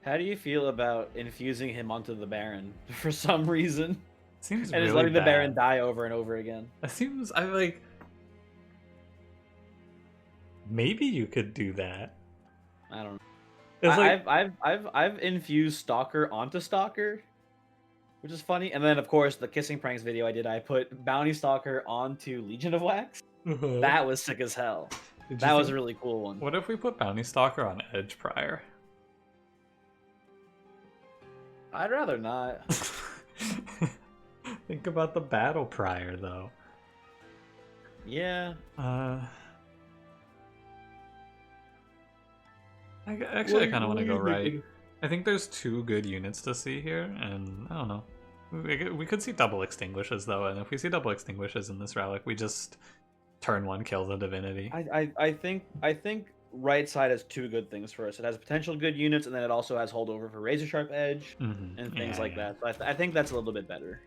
How do you feel about infusing him onto the Baron for some reason? Seems and really just letting bad. the Baron die over and over again. It seems maybe you could do that. I don't know. It's like, I've infused Stalker onto Stalker, which is funny. And then of course the Kissing Pranks video I did, I put Bounty Stalker onto Legion of Wax. That was sick as hell. That was a really cool one. What if we put Bounty Stalker on Edge Prior? I'd rather not. Think about the battle prior though. Yeah. I kind of want to go right. I think there's 2 good units to see here, and I don't know. We could see double extinguishes though, and if we see double extinguishes in this relic, we just turn 1 kill the Divinity. I think right side has 2 good things for us. It has potential good units, and then it also has holdover for Razor Sharp Edge and things like that. So I think that's a little bit better.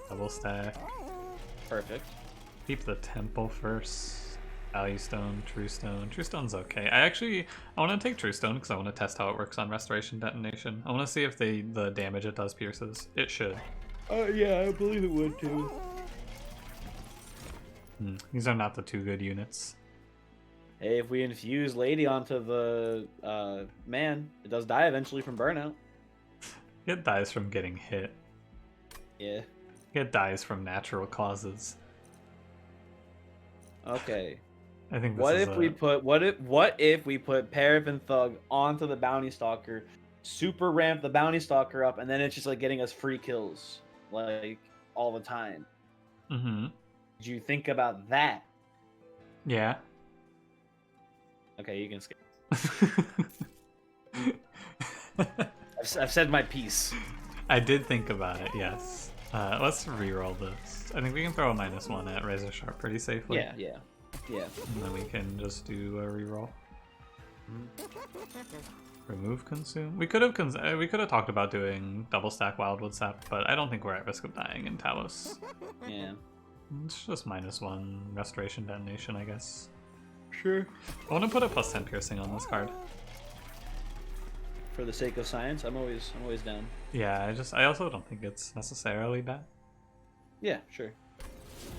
Double stack. Perfect. Keep the Temple first. Value Stone, True Stone. True Stone's okay. I want to take True Stone because I want to test how it works on Restoration Detonation. I want to see if the damage it does pierces. It should. Yeah, I believe it would too. These are not the 2 good units. Hey, if we infuse Lady onto the man, it does die eventually from burnout. It dies from getting hit. Yeah. It dies from natural causes. Okay. I think. What if we put Paraffin Thug onto the Bounty Stalker, super ramp the Bounty Stalker up, and then it's just like getting us free kills like all the time. Did you think about that? Yeah. Okay, you can skip. I've said my piece. I did think about it. Yes. Let's reroll this. I think we can throw a -1 at Razor Sharp pretty safely. Yeah. And then we can just do a reroll. Remove consume. We could have talked about doing double stack Wildwood Sap, but I don't think we're at risk of dying in Talos. Yeah. It's just -1 Restoration Detonation, I guess. Sure. I want to put a +10 piercing on this card. For the sake of science, I'm always down. Yeah, I also don't think it's necessarily bad. Yeah, sure.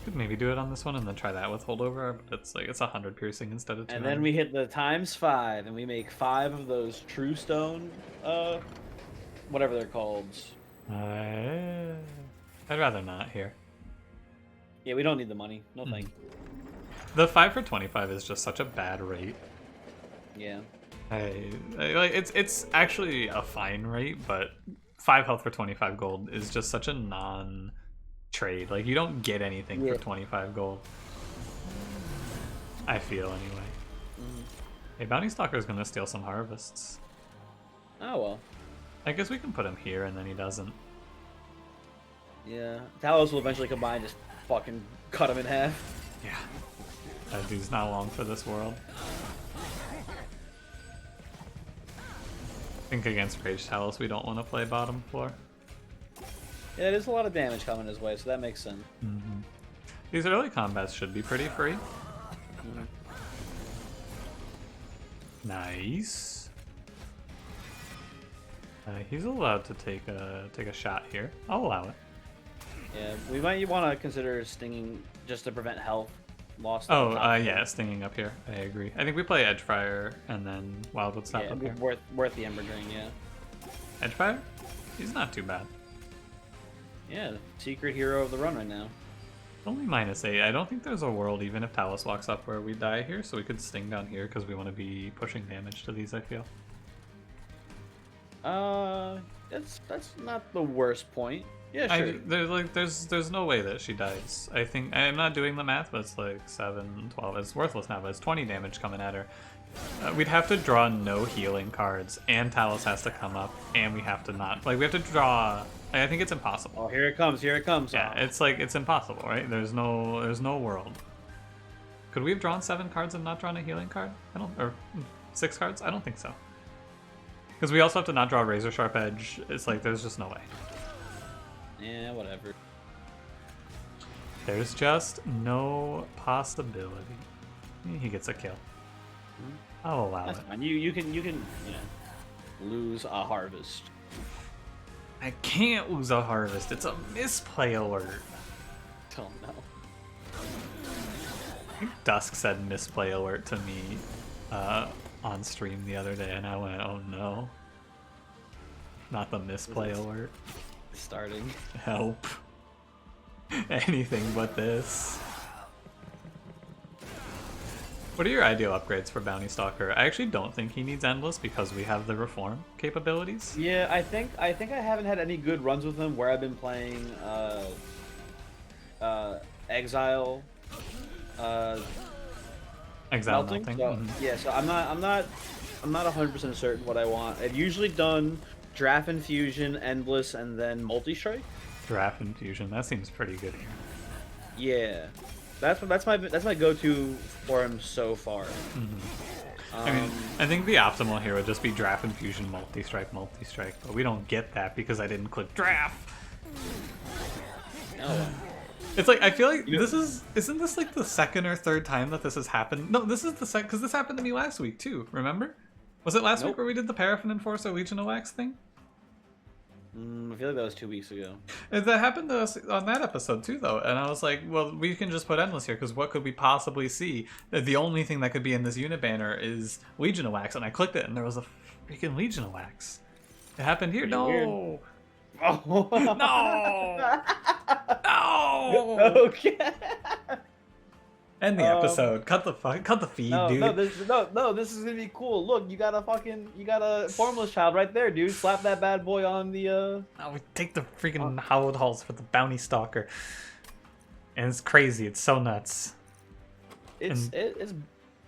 Could maybe do it on this one and then try that with holdover, but it's like it's 100 piercing instead of 200. And then we hit the ×5, and we make 5 of those true stone, whatever they're called. I'd rather not here. Yeah, we don't need the money. No thank you. The 5 for 25 is just such a bad rate. Yeah. Like it's actually a fine rate, but 5 health for 25 gold is just such a non-trade. Like you don't get anything for 25 gold. I feel anyway. Hey, Bounty Stalker is gonna steal some harvests. Oh well. I guess we can put him here and then he doesn't. Yeah. Talos will eventually combine, just fucking cut him in half. Yeah. That dude's not long for this world. I think against Rage Talos we don't want to play bottom floor. Yeah, there's a lot of damage coming his way, so that makes sense. These early combats should be pretty free. Nice. He's allowed to take a shot here. I'll allow it. Yeah, we might want to consider stinging just to prevent health loss. Oh, yeah, stinging up here. I agree. I think we play Edgefire and then Wildwood Stop up here. Worth the Ember Drain, yeah. Edgefire? He's not too bad. Yeah, secret hero of the run right now. Only -8. I don't think there's a world, even if Talos walks up, where we die here, so we could sting down here because we want to be pushing damage to these, I feel. That's not the worst point. Yeah, sure. There's no way that she dies. I think I'm not doing the math, but it's like 7, 12. It's worthless now, but it's 20 damage coming at her. We'd have to draw no healing cards, and Talos has to come up, and we have to not we have to draw. I think it's impossible. Oh, here it comes! Here it comes! Yeah, it's impossible, right? There's no world. Could we have drawn 7 cards and not drawn a healing card? Or 6 cards? I don't think so. Because we also have to not draw Razor Sharp Edge. It's like there's just no way. Yeah, whatever. There's just no possibility. He gets a kill. I'll allow That's it. fine. You can lose a harvest. I can't lose a harvest. It's a misplay alert. Oh no. I think Dusk said misplay alert to me on stream the other day, and I went, oh no. Not the misplay alert. Starting. Help. Anything but this. What are your ideal upgrades for Bounty Stalker? I actually don't think he needs Endless because we have the Reform capabilities. Yeah, I think I haven't had any good runs with him where I've been playing Exile. Exile melting. melting. So, yeah, so I'm not 100% certain what I want. I've usually done Draft Infusion, Endless, and then Multi-Strike. Draft Infusion. That seems pretty good here. Yeah, that's my go-to for him so far. I mean, I think the optimal here would just be Draft Infusion, Multi-Strike, Multi-Strike, but we don't get that because I didn't click Draft. No. It's like, I feel like isn't this like the second or third time that this has happened? No, this is the second, because this happened to me last week too, remember? Was it last week where we did the Paraffin Enforcer Legion of Wax thing? I feel like that was 2 weeks ago. That happened to us on that episode too, though, and I was like, well, we can just put Endless here, because what could we possibly see? The only thing that could be in this unit banner is Legion of Wax, and I clicked it, and there was a freaking Legion of Wax. It happened here. No! Weird. Oh. No! No! Okay. End the episode. Cut the feed, dude. No, this is gonna be cool. Look, you got a Formless Child right there, dude. Slap that bad boy on the Oh, we take the freaking Hallowed Halls for the Bounty Stalker. And it's crazy, it's so nuts. It's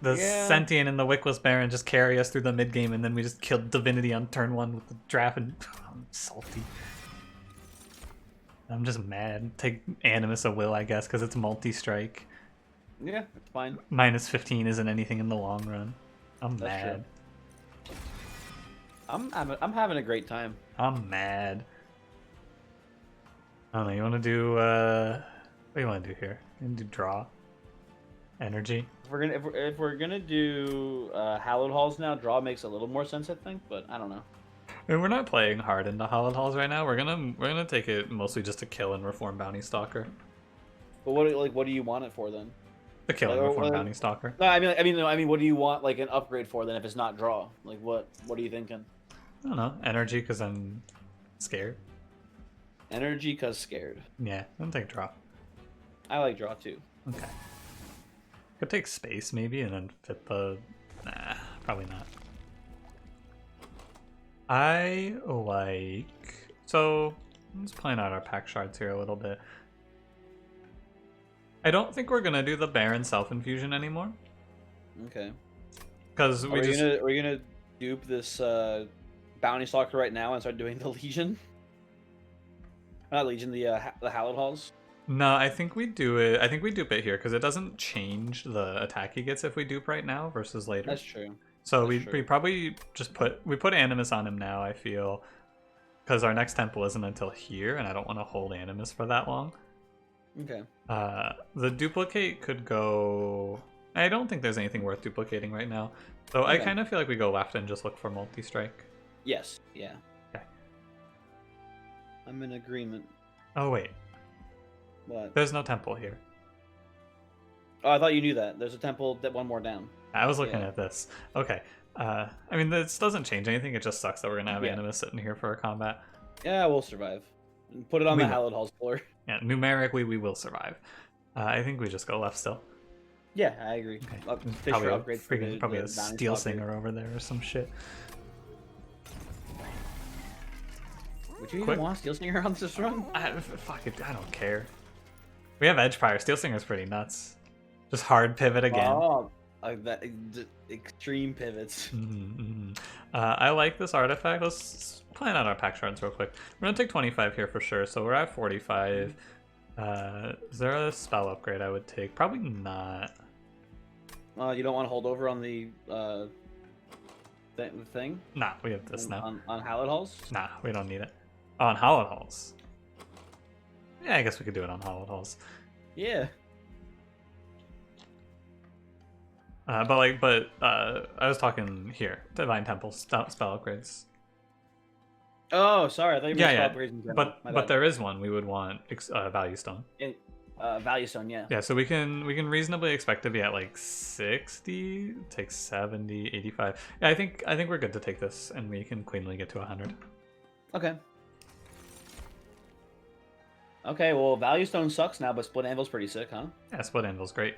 the Sentient and the Wickless Baron just carry us through the mid game, and then we just killed Divinity on turn 1 with the draft, and I'm salty. I'm just mad. Take Animus of Will, I guess, because it's multi-strike. Yeah, it's fine. -15 isn't anything in the long run. I'm mad. True. I'm having a great time. I'm mad. I don't know. You want to do what do you want to do here? You want to do draw, energy. If we're gonna do Hallowed Halls now, draw makes a little more sense, I think. But I don't know. I mean, we're not playing hard into Hallowed Halls right now. We're gonna take it mostly just to kill and reform Bounty Stalker. But what do you want it for then? The kill Like, him before Bounty Stalker. no, I mean, what do you want like an upgrade for then if it's not draw? Like, what are you thinking? I don't know. Energy, because I'm scared. Energy, cause scared. Yeah, I don't take draw. I like draw too. Okay. Could take space maybe and then fit the... Nah, probably not. I like... So, let's plan out our pack shards here a little bit. I don't think we're gonna do the Baron self-infusion anymore. Okay. Because we just... Are we gonna dupe this Bounty Stalker right now and start doing the Legion? Not Legion, the Hallowed Halls? No, I think we do it. I think we dupe it here because it doesn't change the attack he gets if we dupe right now versus later. That's true. So we probably just put Animus on him now, I feel, because our next temple isn't until here, and I don't want to hold Animus for that long. Okay. The duplicate could go... I don't think there's anything worth duplicating right now. So I kind of feel like we go left and just look for multi-strike. Yes. Yeah. Okay. I'm in agreement. Oh, wait. What? There's no temple here. Oh, I thought you knew that. There's a temple that one more down. I was looking at this. Okay. I mean, this doesn't change anything. It just sucks that we're going to have Animus sitting here for a combat. Yeah, we'll survive. Put it on the Hallowed Halls floor. Yeah, numerically, we will survive. I think we just go left still. Yeah, I agree. Okay. Probably a Steel Singer over there or some shit. Would you even want Steel Singer on this run? Fuck it, I don't care. We have Edge Fire. Steel Singer's pretty nuts. Just hard pivot again. Oh, that extreme pivots. I like this artifact. Let's plan out our pack shards real quick. We're gonna take 25 here for sure, so we're at 45. Is there a spell upgrade I would take? Probably not. You don't want to hold over on the thing? Nah, we have this now. On Hallowed Halls? Nah, we don't need it. Oh, on Hallowed Halls. Yeah, I guess we could do it on Hallowed Halls. Yeah. I was talking here. Divine Temple spell upgrades. Oh, sorry. I thought you meant spell upgrades in general. But there is one. We would want Value Stone. Value Stone, yeah. Yeah, so we can reasonably expect to be at like 60, take 70, 85. Yeah, I think we're good to take this, and we can cleanly get to 100. Okay. Okay, well, Value Stone sucks now, but Split Anvil's pretty sick, huh? Yeah, Split Anvil's great.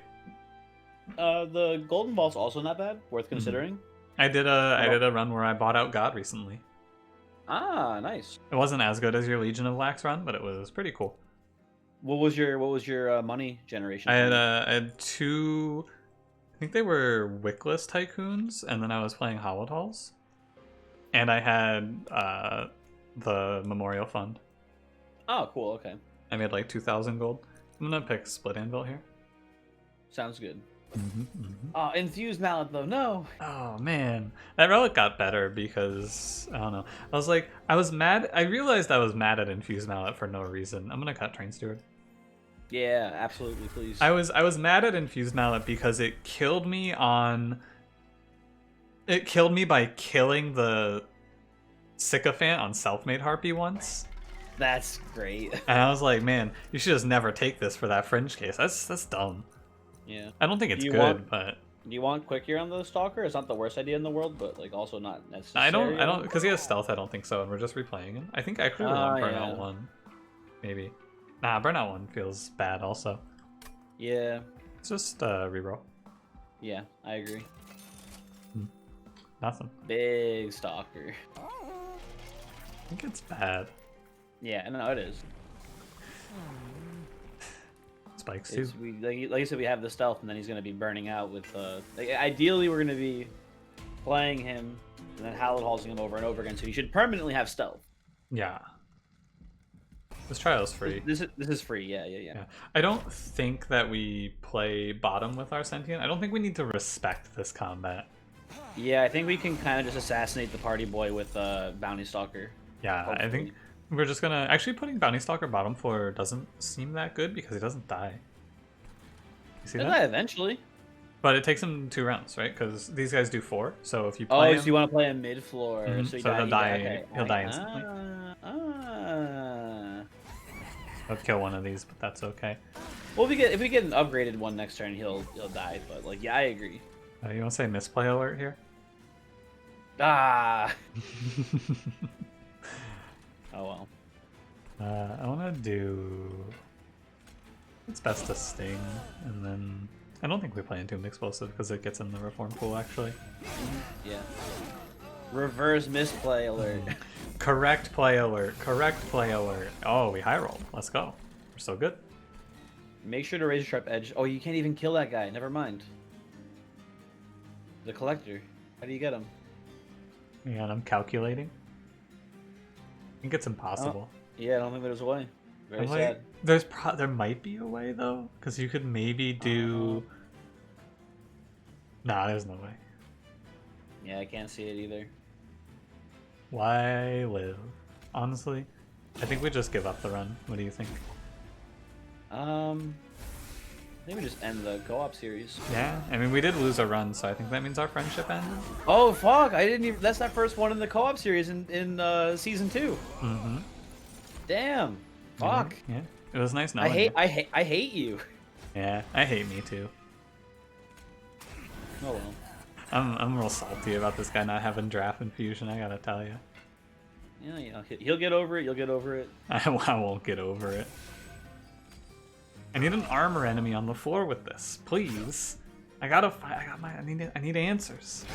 The Golden Vault's also not bad, worth considering. I did a run where I bought out God recently. Ah, nice. It wasn't as good as your Legion of Lax run, but it was pretty cool. What was your money generation? I had two, I think they were Wickless Tycoons, and then I was playing Hallowed Halls, and I had the Memorial Fund. Oh, cool. Okay. I made like 2,000 gold. I'm gonna pick Split Anvil here. Sounds good. Oh, Infused Mallet though, no. Oh man, that relic got better because I don't know. I was mad. I realized I was mad at Infused Mallet for no reason. I'm gonna cut Train Steward. Yeah, absolutely, please. I was mad at Infused Mallet because it killed me by killing the Sycophant on Selfmade Harpy once. That's great. And I was like, man, you should just never take this for that fringe case. That's dumb. Yeah. I don't think it's good, but do you want quick here on the Stalker? It's not the worst idea in the world, but like also not necessary. I don't because he has stealth. I don't think so, and we're just replaying him. I think I actually want Burnout 1, maybe. Nah, Burnout 1 feels bad also. Yeah. It's just reroll. Yeah, I agree. Nothing. Big Stalker. I think it's bad. Yeah, no, it is. Spikes too. Like you said, we have the stealth, and then he's going to be burning out with. Ideally, we're going to be playing him, and then Hallowed Halsing him over and over again. So you should permanently have stealth. Yeah. This trial is free. This is free. Yeah. I don't think that we play bottom with our sentient. I don't think we need to respect this combat. Yeah, I think we can kind of just assassinate the party boy with Bounty Stalker. Yeah, hopefully. I think we're just gonna actually putting Bounty Stalker bottom floor doesn't seem that good because he doesn't die. You see He'll that? die eventually. But it takes him 2 rounds, right? Because these guys do 4. So if you play so you want to play him mid floor, so he'll die instantly. I'll kill one of these, but that's okay. Well, if we get an upgraded one next turn, he'll die. But like, yeah, I agree. You want to say misplay alert here? Ah. Oh well. I want to do. It's best to sting, and then I don't think we play Entombed Explosive because it gets in the reform pool actually. Yeah. Reverse misplay alert. Correct play alert. Correct play alert. Oh, we high rolled. Let's go. We're so good. Make sure to razor sharp edge. Oh, you can't even kill that guy. Never mind. The collector. How do you get him? Yeah, and I'm calculating. I think it's impossible. Yeah, I don't think there's a way. Very Like, sad. there might be a way though, because you could maybe do. Nah, there's no way. Yeah, I can't see it either. Why live? Honestly, I think we just give up the run. What do you think? I think we just end the co-op series. Yeah, I mean we did lose a run, so I think that means our friendship ended. Oh fuck! I didn't even. That's that first one in the co-op series in season 2. Mm-hmm. Damn. Fuck. Yeah, it was nice knowing you. I hate you. Yeah, I hate me too. Oh well. I'm real salty about this guy not having draft infusion. I gotta tell you. Yeah, you know, he'll get over it. You'll get over it. I won't get over it. I need an armor enemy on the floor with this, please. I gotta fight. I need answers.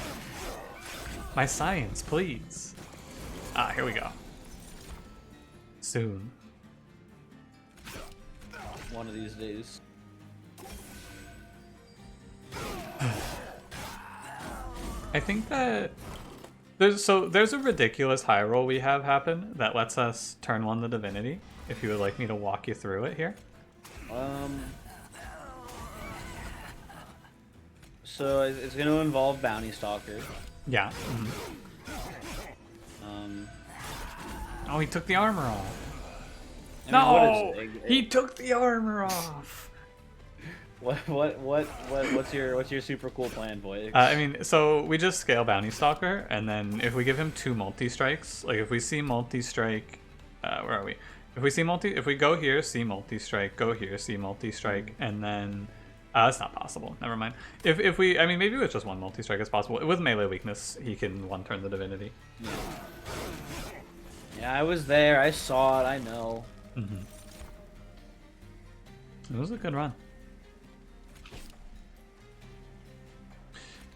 My science, please. Ah, here we go. Soon. One of these days. I think that there's a ridiculous high roll we have happen that lets us turn 1 the Divinity. If you would like me to walk you through it here. So it's going to involve Bounty Stalker. Yeah. Mm-hmm. Oh, he took the armor off. I mean, He took the armor off. What's your super cool plan, boy? I mean, so we just scale Bounty Stalker, and then if we give him 2 multi-strikes, like if we see multi-strike, where are we? If we go here, see multi-strike, go here, see multi-strike, and then it's not possible. Never mind. I mean, maybe with just 1 multi-strike is possible. With melee weakness, he can 1-turn the Divinity. Yeah, I was there. I saw it. I know. Mm-hmm. It was a good run.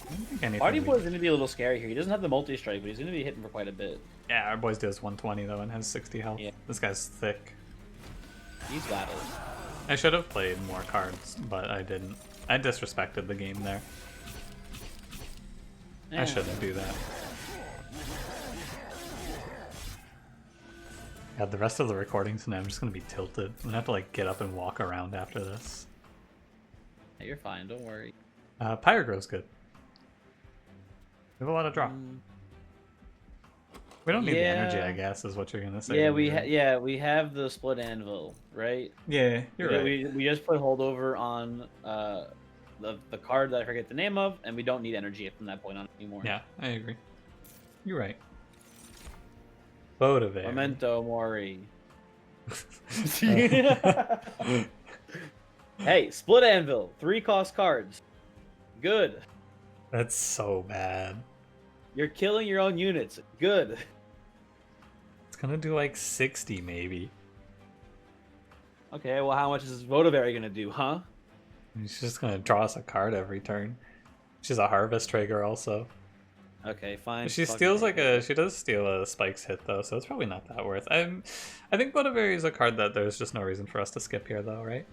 I don't think anything Party Boy's gonna be a little scary here. He doesn't have the multi-strike, but he's gonna be hitting for quite a bit. Yeah, our boys does 120 though and has 60 health. Yeah. This guy's thick. He's got it. I should have played more cards, but I didn't. I disrespected the game there. Yeah. I shouldn't do that. God, the rest of the recording tonight, I'm just gonna be tilted. I'm gonna have to like get up and walk around after this. Hey, you're fine. Don't worry. Pyrogro's good. We have a lot of draw. We don't need the energy, I guess, is what you're gonna say. Yeah, we have the split anvil, right? Yeah, you're right. We just put holdover on the card that I forget the name of, and we don't need energy from that point on anymore. Yeah, I agree. You're right. Bodaver. Memento Mori. Hey, split anvil, 3-cost cards. Good. That's so bad. You're killing your own units. Good. It's gonna do like 60 maybe. Okay, well, how much is Votivary gonna do, huh? She's just gonna draw us a card every turn. She's a harvest trigger also. Okay, fine. She steals she does steal a spikes hit though, so it's probably not that worth. I think Bodavari is a card that there's just no reason for us to skip here though, right?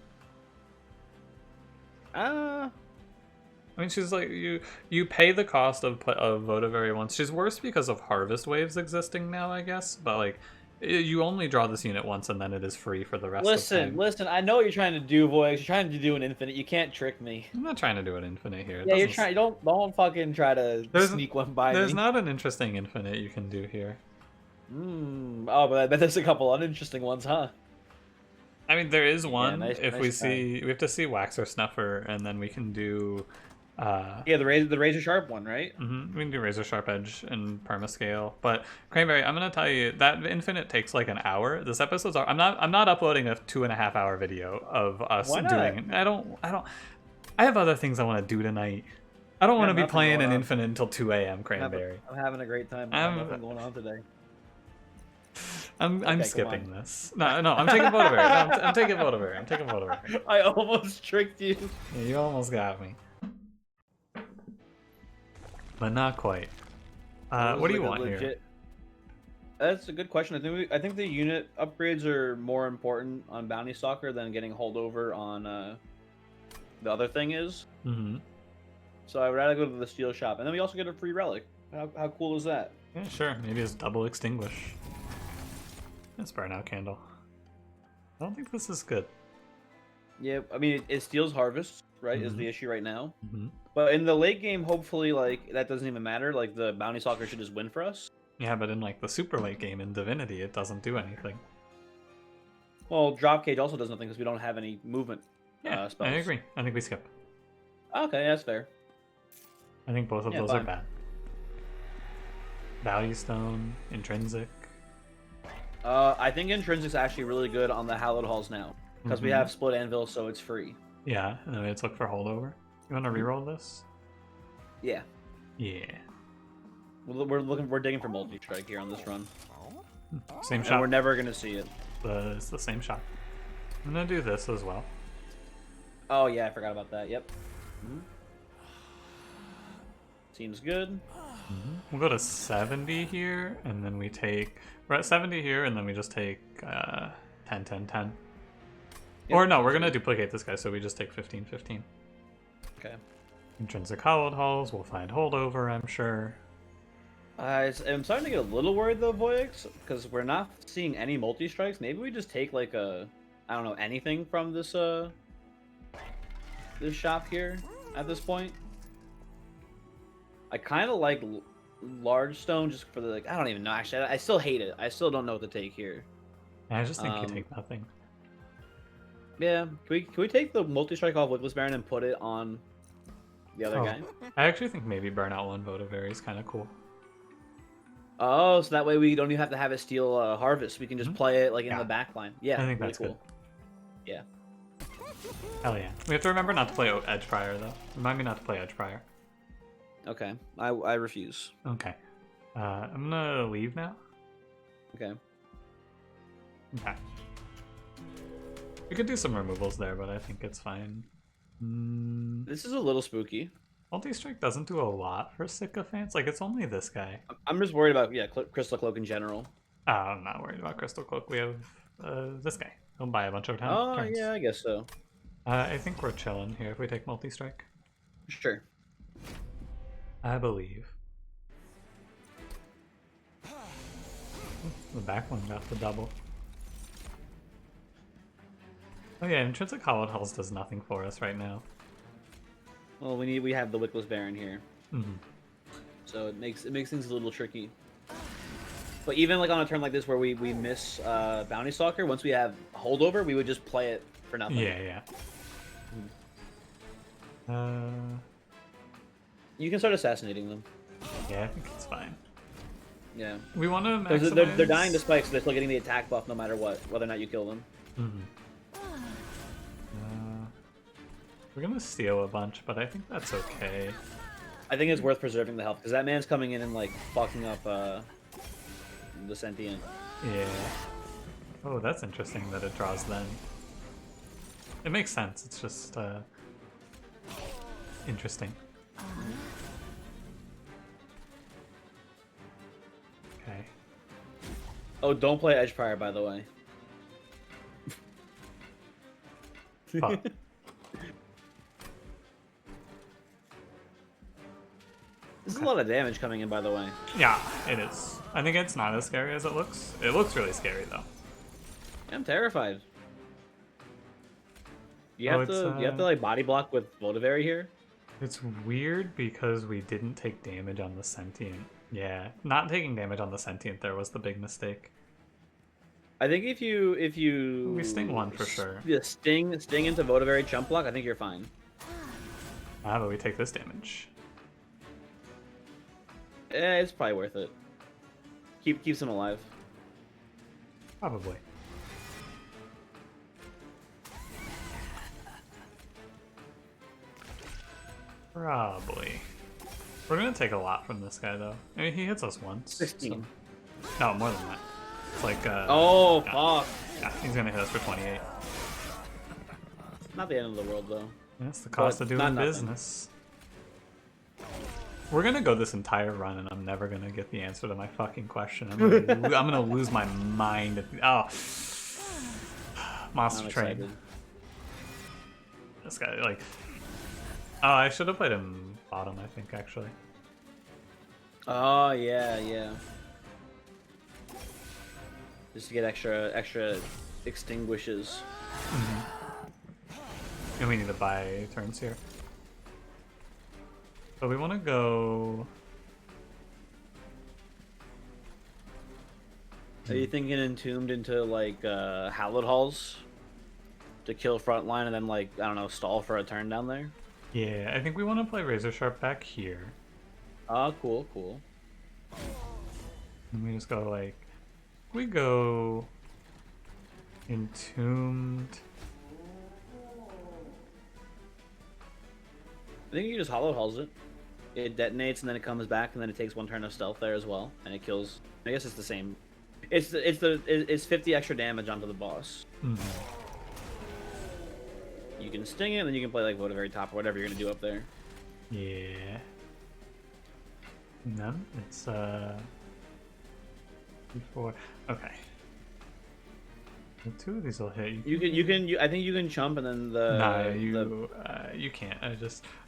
I mean, she's like you pay the cost of Vodavari once. She's worse because of harvest waves existing now, I guess. But like, you only draw this unit once, and then it is free for the rest of time. Listen. I know what you're trying to do, Voix. You're trying to do an infinite. You can't trick me. I'm not trying to do an infinite here. Yeah, you're trying. Don't fucking try to sneak one by me. There's not an interesting infinite you can do here. Oh, but I bet there's a couple uninteresting ones, huh? I mean, there is one. Yeah, we have to see Wax or Snuffer, and then we can do Yeah, the razor sharp one, right? We can do Razor Sharp Edge and Permascale, but Cranberry, I'm gonna tell you that Infinite takes like an hour. This episode's. I'm not uploading a 2.5 hour video of us Why doing not? it. I have other things I want to do tonight. I don't I want got to be nothing playing going an on. Infinite until 2 a.m. Cranberry. I'm having a great time. I got I'm nothing going on today. I'm Okay, come skipping on. this. No, I'm taking Bodaberry. No, I'm taking Bodaberry. I'm taking Bodaberry. I almost tricked you. Yeah, you almost got me. But not quite. What do you want here? That's a good question. I think the unit upgrades are more important on Bounty Stalker than getting holdover on the other thing is. Mm-hmm. So I would rather go to the steel shop, and then we also get a free relic. How cool is that? Yeah, sure. Maybe it's double extinguish. Let's burn out candle. I don't think this is good. Yeah, I mean it steals harvest, right? Is the issue right now. Mm-hmm. But in the late game, hopefully, like that doesn't even matter. Like the Bounty Stalker should just win for us. Yeah, but in like the super late game in Divinity, it doesn't do anything. Well, drop cage also does nothing because we don't have any movement Yeah, spells. I agree. I think we skip. Okay, that's fair. I think both of those fine. are bad. Value Stone, Intrinsic. I think Intrinsic's actually really good on the Hallowed halls now because we have Split Anvil, so it's free. Yeah, and then let's look for holdover. You want to reroll this? Yeah. Yeah. We're digging for multi-strike here on this run. Same And shot. we're never gonna see it. It's the same shot. I'm gonna do this as well. Oh yeah, I forgot about that. Yep. Seems good. We'll go to 70 here, and then we take... We're at 70 here, and then we just take 10, 10, 10. Yep. Or no, we're going to duplicate this guy, so we just take 15, 15. Okay. Intrinsic Hallowed Halls, we'll find holdover, I'm sure. I'm starting to get a little worried though, Voyix, because we're not seeing any multi-strikes. Maybe we just take like I don't know, anything from this this shop here at this point. I kind of like large stone just for the I don't even know. Actually, I still hate it. I still don't know what to take here. I just think you take nothing. Yeah, can we take the multi-strike off Wickless Baron and put it on the other guy? I actually think maybe burn out one Votivary is kind of cool. Oh, so that way we don't even have to have it steal Harvest. We can just play it like in the back line. Yeah, I think really that's cool. good. Yeah. Hell yeah. We have to remember not to play Edge Prior, though. Remind me not to play Edge Prior. Okay, I refuse. Okay. I'm gonna leave now. Okay. Okay. We could do some removals there, but I think it's fine. This is a little spooky. Multi-strike doesn't do a lot for Sycophants. Like, it's only this guy. I'm just worried about, Crystal Cloak in general. I'm not worried about Crystal Cloak. We have this guy. He'll buy a bunch of turns. Oh, yeah, I guess so. I think we're chilling here if we take multi-strike. Sure. I believe. The back one got the double. Oh yeah, Intrinsic Hallowed Halls does nothing for us right now. Well, we have the Wickless Baron here, Mm-hmm. so it makes things a little tricky. But even like on a turn like this where we miss Bounty Stalker, once we have holdover, we would just play it for nothing. Yeah, yeah. You can start assassinating them. Yeah, I think it's fine. Yeah. We want to Because maximize... they're dying to spikes, so they're still getting the attack buff no matter what, whether or not you kill them. Mm-hmm. We're gonna steal a bunch, but I think that's okay. I think it's worth preserving the health, because that man's coming in and like fucking up the sentient. Yeah. Oh, that's interesting that it draws then. It makes sense, it's just interesting. Okay. Oh, don't play Edge Prior, by the way. Fuck. This is a lot of damage coming in, by the way. Yeah, it is. I think it's not as scary as it looks. It looks really scary, though. I'm terrified. You have to like body block with Votivary here. It's weird because we didn't take damage on the sentient. Yeah, not taking damage on the sentient there was the big mistake. I think if you We sting one for sure. Yeah, sting into Votivary chump block. I think you're fine. Ah, but we take this damage. It's probably worth it. Keeps him alive. Probably. Probably. We're gonna take a lot from this guy, though. I mean, he hits us once. 16. So... No, more than that. It's like, Oh, yeah. fuck. Yeah, he's gonna hit us for 28. Not the end of the world, though. That's the cost But of doing not nothing. business. We're gonna go this entire run, and I'm never gonna get the answer to my fucking question. I'm gonna lose my mind. Oh, Monster I'm Train. excited. This guy, like, oh, I should have played him bottom. I think actually. Oh, yeah. Just to get extra extinguishes. And we need to buy turns here. So we want to go. Are you thinking entombed into like Hallowed halls to kill frontline and then like I don't know stall for a turn down there? Yeah, I think we want to play Razor Sharp back here. Oh, cool. And we just go like, we go entombed. I think you just Hollow halls it. It detonates and then it comes back and then it takes one turn of stealth there as well and it kills. I guess it's the same. It's 50 extra damage onto the boss. You can sting it and then you can play like Vote very top or whatever you're gonna do up there. Yeah. No, it's before. Okay. The two of these will hit. I think you can chump and then the. Nah, you can't.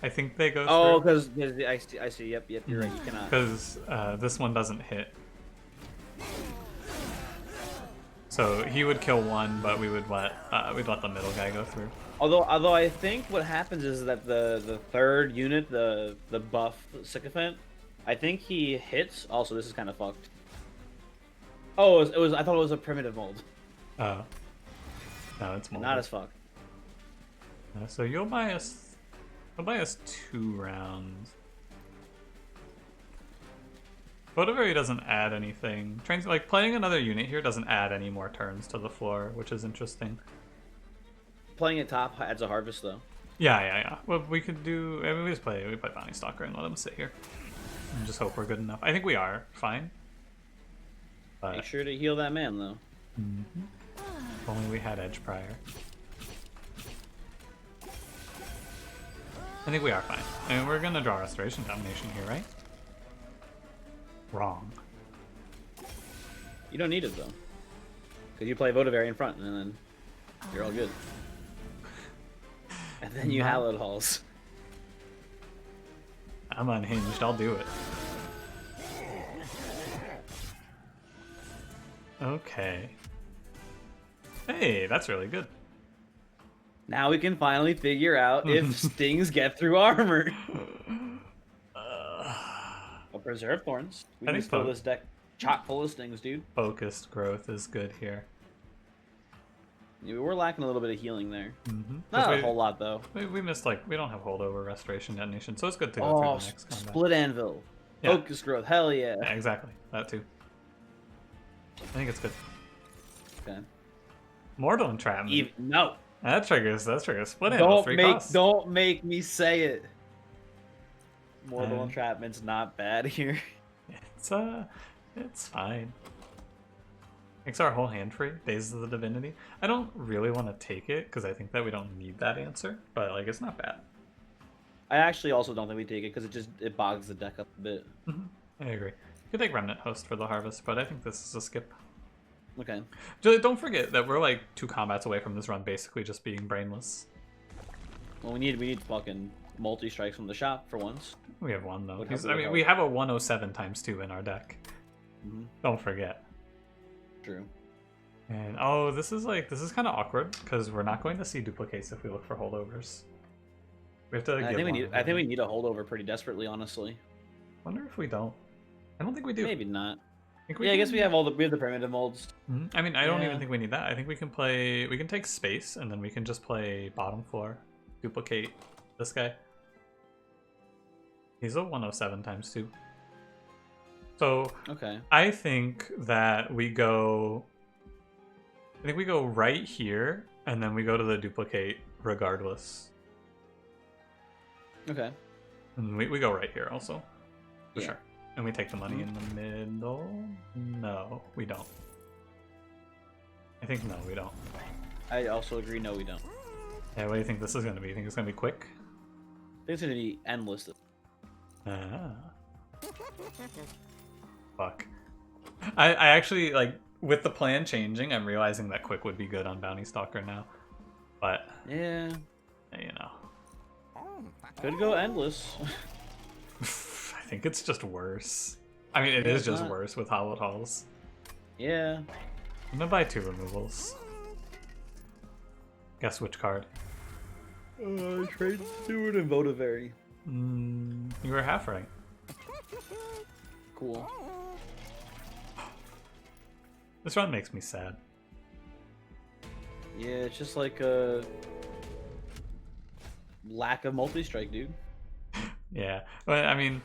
I think they go. Oh, because I see. Yep. You're right. You cannot. Because this one doesn't hit. So he would kill one, but we'd let the middle guy go through. Although I think what happens is that the third unit, the buff sycophant, I think he hits. Also, this is kind of fucked. Oh, it was. I thought it was a primitive mold. Oh. No, it's molded. Not as fuck. So you'll buy us. You'll buy us 2 rounds. Bodavari doesn't add anything. Like playing another unit here doesn't add any more turns to the floor, which is interesting. Playing it top adds a harvest though. Yeah. Well, we could do. I mean, we play Bounty Stalker and let him sit here, and just hope we're good enough. I think we are fine. But Make sure to heal that man though. If only we had Edge prior. I think we are fine. I mean, we're gonna draw Restoration Domination here, right? Wrong. You don't need it though, because you play Vodavari in front and then you're all good. And then you Hallowed halls. I'm unhinged. I'll do it. Okay. Hey, that's really good. Now we can finally figure out if stings get through armor. Preserve thorns. We can fill this deck chock full of stings, dude. Focused growth is good here. Yeah, we're lacking a little bit of healing there. Not a whole lot though. We missed we don't have holdover restoration detonation, so it's good to go through the next combat. Split anvil. Yeah. Focus growth. Hell yeah. Yeah, exactly. That too. I think it's good. Okay. Mortal entrapment. No. That triggers split anvil. Don't make me say it. Mortal entrapment's not bad here. It's fine. Makes our whole hand free. Days of the Divinity. I don't really want to take it because I think that we don't need that answer, but it's not bad. I actually also don't think we take it because it bogs the deck up a bit. I agree. You could take Remnant Host for the harvest, but I think this is a skip. Okay. Don't forget that we're 2 combats away from this run basically just being brainless. Well, we need fucking multi-strikes from the shop for once. We have one though. We have a 107 times 2 in our deck. Don't forget. True. And this is kind of awkward because we're not going to see duplicates if we look for holdovers. We have to. I think we need a holdover pretty desperately, honestly. Wonder if we don't. I don't think we do. Maybe not. I guess we have the primitive molds. I mean, I don't even think we need that. I think we can play. We can take space and then we can just play bottom floor, duplicate this guy. He's a 107 times 2. So Okay. I think that we go. I think we go right here, and then we go to the duplicate regardless. Okay. And we go right here also. For Yeah. sure. And we take the money in the middle. No, we don't. I think no, we don't. I also agree. No, we don't. Yeah, what do you think this is going to be? You think it's going to be quick? I think it's gonna be endless. Ah. Fuck. I actually, like, with the plan changing, I'm realizing that quick would be good on Bounty Stalker now. But, Yeah. you know. Could go endless. I think it's just worse. I mean, it Yeah, is it's just not. worse with Hallowed Halls. Yeah. I'm gonna buy 2 removals. Guess which card? Trade Steward and Votivary. You were half right. Cool. This run makes me sad. Yeah, it's just like a lack of multi-strike, dude. Yeah, but I mean,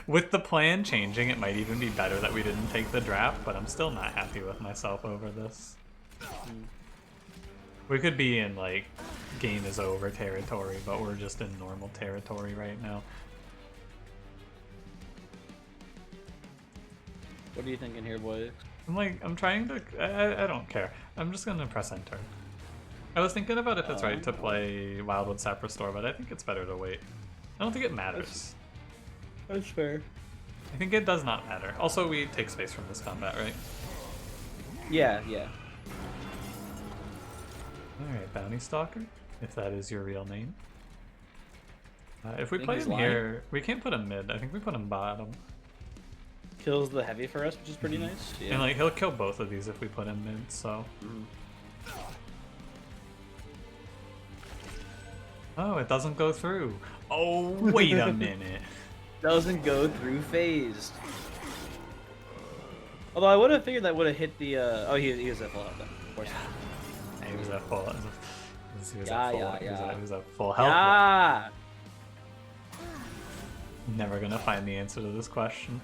with the plan changing, it might even be better that we didn't take the draft, but I'm still not happy with myself over this. We could be in, like, game is over territory, but we're just in normal territory right now. What are you thinking here, boys? I'm trying to, I don't care. I'm just gonna press enter. I was thinking about if it's right to play Wildwood Sap Restore, but I think it's better to wait. I don't think it matters. That's fair. I think it does not matter. Also, we take space from this combat, right? Yeah, yeah. Alright, Bounty Stalker, if that is your real name. If we Think play he's him lying. here, we can't put him mid. I think we put him bottom. Kills the heavy for us, which is pretty nice. Yeah. And like he'll kill both of these if we put him mid, so. Oh, it doesn't go through. Oh, wait a minute. Doesn't go through phased. Although I would have figured that would have hit the. Oh, he was at full health then, of course. Yeah, he was at full. He was Yeah, at full. yeah, He was yeah. at, he was at full health. Ah. Never gonna find the answer to this question.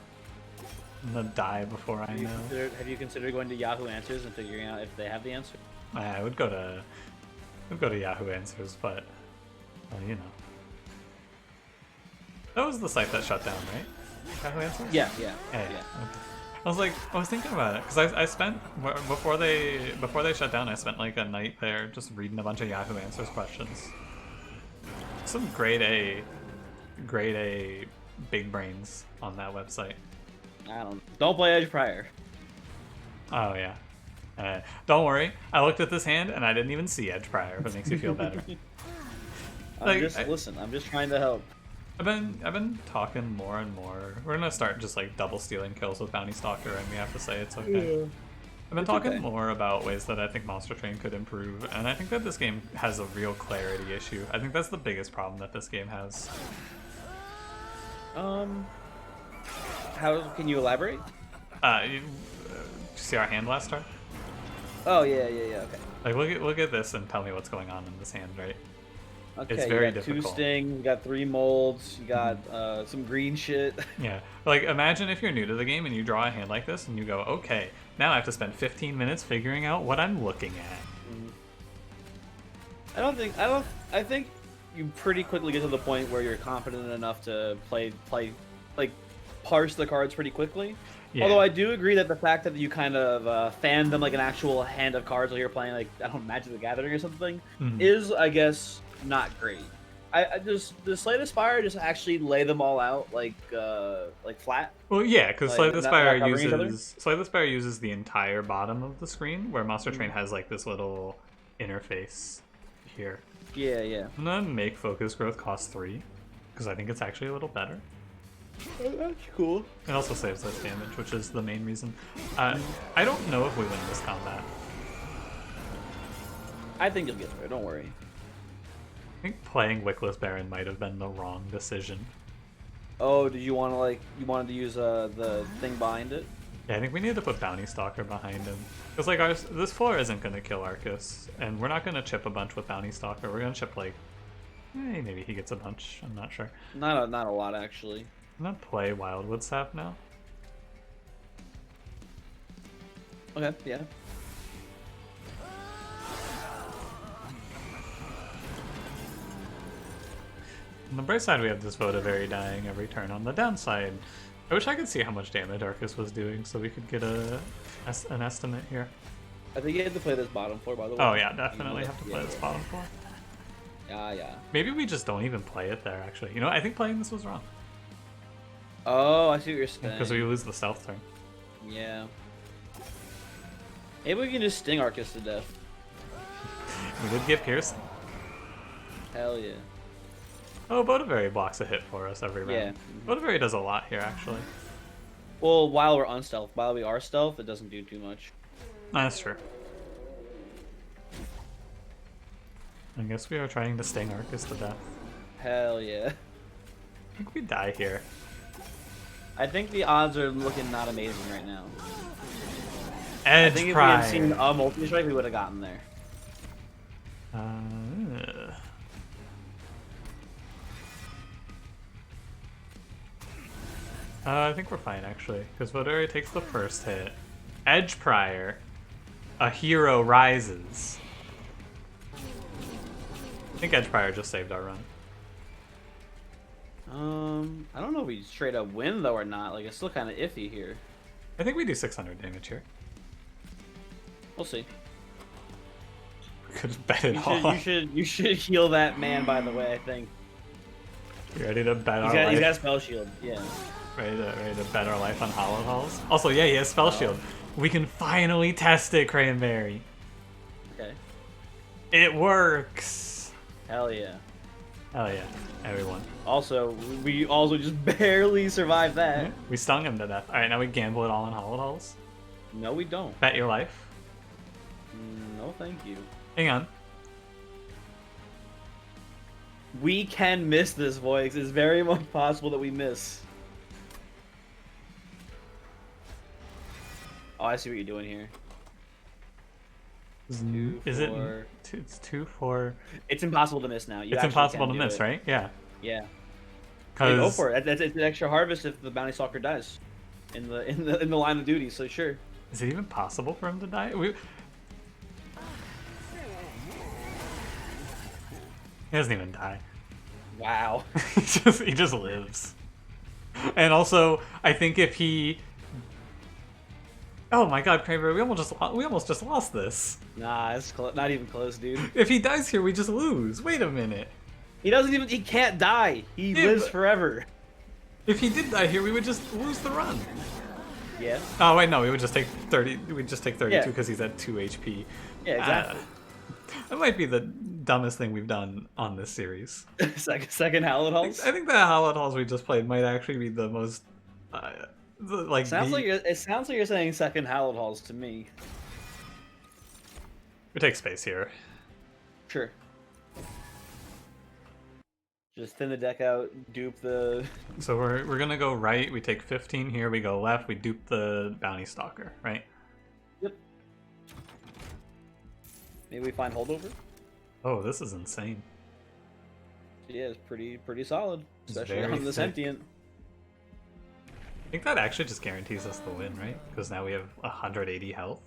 I'm gonna die before I know. Have you considered going to Yahoo Answers and figuring out if they have the answer? I would go to Yahoo Answers, but well, you know. That was the site that shut down, right? Yahoo Answers? Yeah. Yeah. Okay. I was thinking about it because I spent before they shut down. I spent like a night there just reading a bunch of Yahoo Answers questions. Some grade A big brains on that website. Don't play Edge Prior. Oh yeah. Don't worry. I looked at this hand and I didn't even see Edge Prior. If it makes you feel better. Listen. I'm just trying to help. I've been talking more and more. We're gonna start just like double stealing kills with Bounty Stalker, and we have to say it's okay. Yeah. I've been talking more about ways that I think Monster Train could improve, and I think that this game has a real clarity issue. I think that's the biggest problem that this game has. How can you elaborate? You see our hand last turn? Oh yeah. Okay. Like look at this and tell me what's going on in this hand, right? Okay. It's very you got difficult. 2 sting. You got 3 molds. You got some green shit. Yeah. Like imagine if you're new to the game and you draw a hand like this and you go, okay, now I have to spend 15 minutes figuring out what I'm looking at. I think you pretty quickly get to the point where you're confident enough to play like parse the cards pretty quickly. Yeah. Although I do agree that the fact that you kind of fan them like an actual hand of cards while you're playing like I don't know, Magic the Gathering or something is I guess not great. I just the Slay the Spire just actually lay them all out like flat. Well, yeah, because Like, Slay the not Spire covering each uses the entire bottom of the screen, where Monster Train has like this little interface here. Yeah. I'm gonna make Focus Growth cost 3, because I think it's actually a little better. That's cool. It also saves less damage, which is the main reason. I don't know if we win this combat. I think you'll get there. Don't worry. I think playing Wickless Baron might have been the wrong decision. Oh, did you want to you wanted to use the thing behind it? Yeah, I think we need to put Bounty Stalker behind him. Because like this floor isn't going to kill Arcus, and we're not going to chip a bunch with Bounty Stalker. We're going to chip like Maybe he gets a bunch. I'm not sure. Not a lot actually. I'm gonna play Wildwood Sap now. Okay, yeah. On the bright side, we have this Votivary dying every turn. On the downside, I wish I could see how much damage Arcus was doing so we could get an estimate here. I think you have to play this bottom floor, by the way. Oh yeah, definitely have to play this bottom floor. Yeah. Maybe we just don't even play it there, actually. You know, I think playing this was wrong. Oh, I see what you're saying. Because we lose the stealth turn. Yeah. Maybe we can just sting Arcus to death. We did get piercing. Hell yeah. Oh, Votivary blocks a hit for us every round. Yeah. Votivary does a lot here, actually. Well, while we're unstealth, while we are stealth, it doesn't do too much. That's true. I guess we are trying to sting Arcus to death. Hell yeah. I think we die here. I think the odds are looking not amazing right now. Edge I think if Prior. we had seen a multi-strike, we would have gotten there. I think we're fine, actually, because Votivary takes the first hit. Edge Prior, a hero rises. I think Edge Prior just saved our run. I don't know if we straight up win though or not. Like, it's still kind of iffy here. I think we do 600 damage here. We'll see. We could have bet it all. You should heal that man. By the way, I think You ready to bet our he's life? got spell shield. Yeah. Ready to bet our life on Hallowed Halls? Also, yeah, he has spell shield. We can finally test it, Cranberry. Okay. It works. Hell yeah. Hell yeah, everyone. Also, we also just barely survived that. Yeah, we stung him to death. All right, now we gamble it all on Hallowed Halls. No, we don't. Bet your life. No, thank you. Hang on. We can miss this, Voix. It's very much possible that we miss. Oh, I see what you're doing here. Is it? It's 2-4. It's impossible to miss now. It's impossible to miss, right? Yeah. Yeah. Hey, go for it. It's an extra harvest if the bounty stalker dies in the line of duty. So sure. Is it even possible for him to die? He doesn't even die. Wow. he just lives. And also, I think if he... Oh my god, Kramer, we almost just lost this. Nah, it's not even close, dude. If he dies here, we just lose. Wait a minute. He can't die. He lives forever. If he did die here, we would just lose the run. Yeah. Oh wait, no, we would just take 30. We'd just take 32 Yeah. because he's at 2 HP. Yeah, exactly. That might be the dumbest thing we've done on this series. Second Hallowed Halls. I think the Hallowed Halls we just played might actually be the most It sounds like you're saying second Hallowed Halls to me. We take space here. Sure. Just thin the deck out, dupe the... So we're gonna go right, we take 15 here, we go left, we dupe the Bounty Stalker, right? Yep. Maybe we find holdover? Oh, this is insane. Yeah, it's pretty solid. It's Especially very on the thick. sentient. I think that actually just guarantees us the win, right? Because now we have 180 health.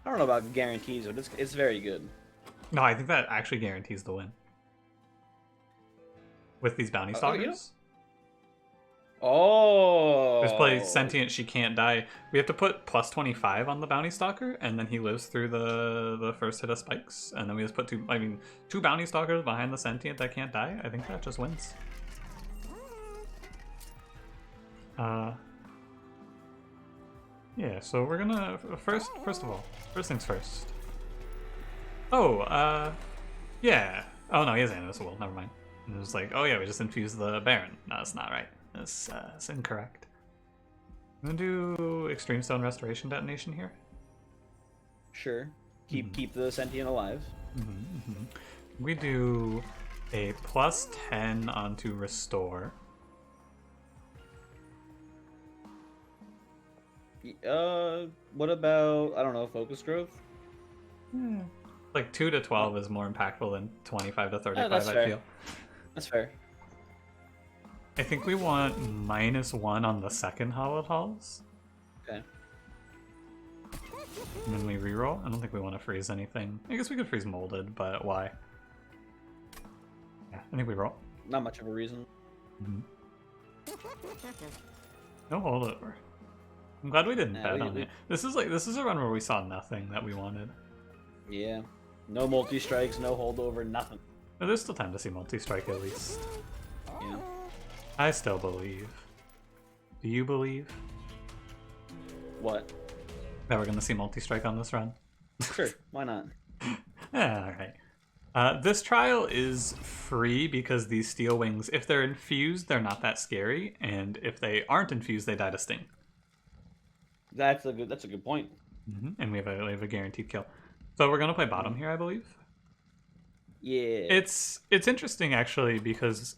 I don't know about guarantees, but it's very good. No, I think that actually guarantees the win. With these Bounty Stalkers. You know? Oh! Let's play Sentient, she can't die. We have to put plus 25 on the Bounty Stalker, and then he lives through the first hit of spikes. And then we just put two Bounty Stalkers behind the Sentient that can't die. I think that just wins. Yeah, so we're gonna first of all, first things first. Oh, yeah. Oh no, he has Animus Will. Never mind. And it was like, oh yeah, we just infused the Baron. No, that's not right. That's incorrect. I'm gonna do Extreme Stone Restoration Detonation here. Sure. Keep the sentient alive. We do a plus 10 onto Restore. What about, I don't know, Focus Growth? Like 2 to 12 is more impactful than 25 to 35, that's I fair. feel. That's fair. I think we want -1 on the second Hallowed Halls. Okay. And then we reroll. I don't think we want to freeze anything. I guess we could freeze molded, but why? Yeah, I think we roll. Not much of a reason. No holdover. I'm glad we didn't Nah, bet on it. This is a run where we saw nothing that we wanted. Yeah. No multi-strikes, no holdover, nothing. But there's still time to see multi-strike at least. Yeah. I still believe. Do you believe What? that we're going to see multi-strike on this run? Sure, why not? Yeah, alright. This trial is free because these steel wings, if they're infused, they're not that scary, and if they aren't infused, they die to sting. That's a good point. And we have a guaranteed kill. So we're gonna play bottom here, I believe. Yeah. It's interesting actually because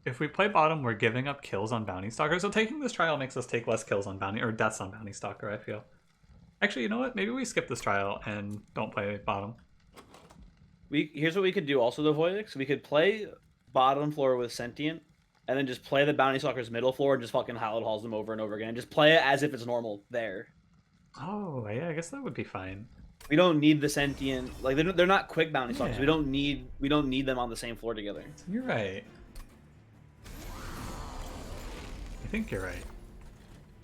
if we play bottom, we're giving up kills on Bounty Stalker. So taking this trial makes us take less kills on Bounty or deaths on Bounty Stalker, I feel. Actually, you know what? Maybe we skip this trial and don't play bottom. Here's what we could do also, though, Voidix. We could play bottom floor with Sentient, and then just play the Bounty Stalker's middle floor and just fucking Hallowed Halls them over and over again. And just play it as if it's normal there. Oh, yeah, I guess that would be fine. We don't need the Sentient. Like, they're not quick Bounty Stalkers. Yeah. We don't need them on the same floor together. You're right. I think you're right.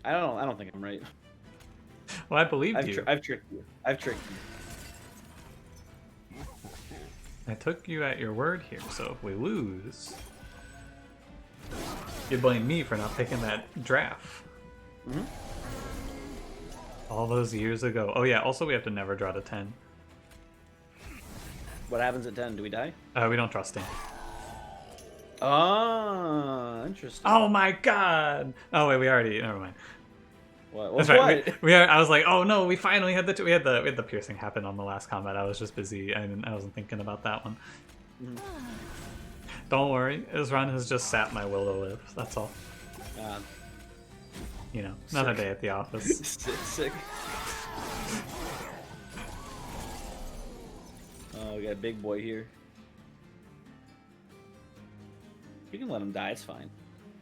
I don't think I'm right. Well, I believed you. I've tricked you. I've tricked you. I took you at your word here, so if we lose, you blame me for not picking that draft. All those years ago. Oh yeah, also we have to never draw to 10. What happens at 10? Do we die? We don't trust him. Ah, interesting. Oh my god! Oh wait, we already. Never mind. What? That's right. I was like, oh no, we finally had we had the piercing happen on the last combat. I was just busy. I wasn't thinking about that one. Don't worry, his run has just sapped my will to live. That's all. You know, another day at the office. Sick. Oh, we got a big boy here. You can let him die. It's fine.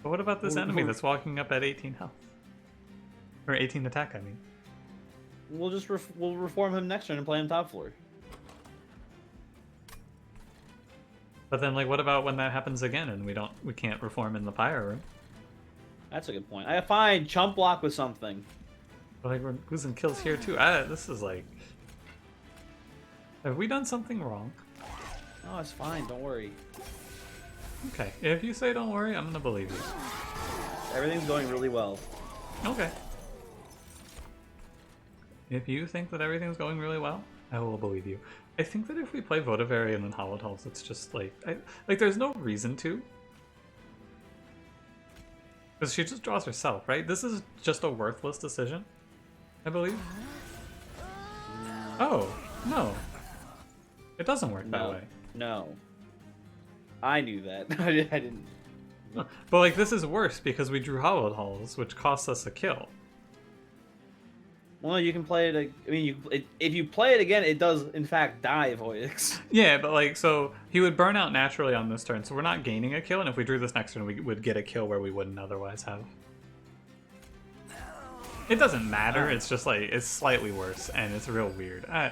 But what about this enemy that's walking up at 18 health? Or 18 attack, I mean. We'll just we'll reform him next turn and play him top floor. But then, like, what about when that happens again and we can't reform in the pyre room? That's a good point. I fine chump block with something. But like we're losing kills here too. This is like, have we done something wrong? Oh, it's fine. Don't worry. Okay, if you say don't worry, I'm gonna believe you. Everything's going really well. Okay. If you think that everything's going really well, I will believe you. I think that if we play Votivary and then Hallowed Halls, it's just like, there's no reason to. Because she just draws herself, right? This is just a worthless decision, I believe. Oh, no. It doesn't work that way. No. I knew that. I didn't. But like, this is worse because we drew Hallowed Halls, which costs us a kill. Well, you can play it. I mean, if you play it again, it does in fact die, Voidix. Yeah, but like, so he would burn out naturally on this turn, so we're not gaining a kill, and if we drew this next turn, we would get a kill where we wouldn't otherwise have. It doesn't matter, it's just like, it's slightly worse, and it's real weird. I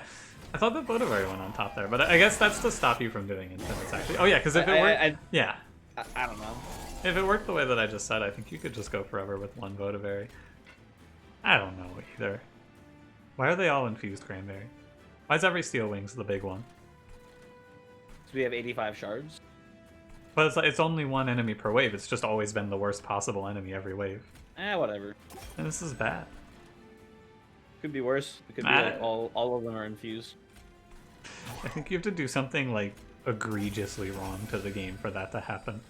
thought that Votivary went on top there, but I guess that's to stop you from doing infinites, actually. Oh yeah, because if it worked, yeah. I don't know. If it worked the way that I just said, I think you could just go forever with one Votivary. I don't know either. Why are they all infused cranberry? Why is every Steel Wings the big one? So we have 85 shards. But it's only one enemy per wave. It's just always been the worst possible enemy every wave. Whatever. And this is bad. Could be worse. It could be like all of them are infused. I think you have to do something like egregiously wrong to the game for that to happen.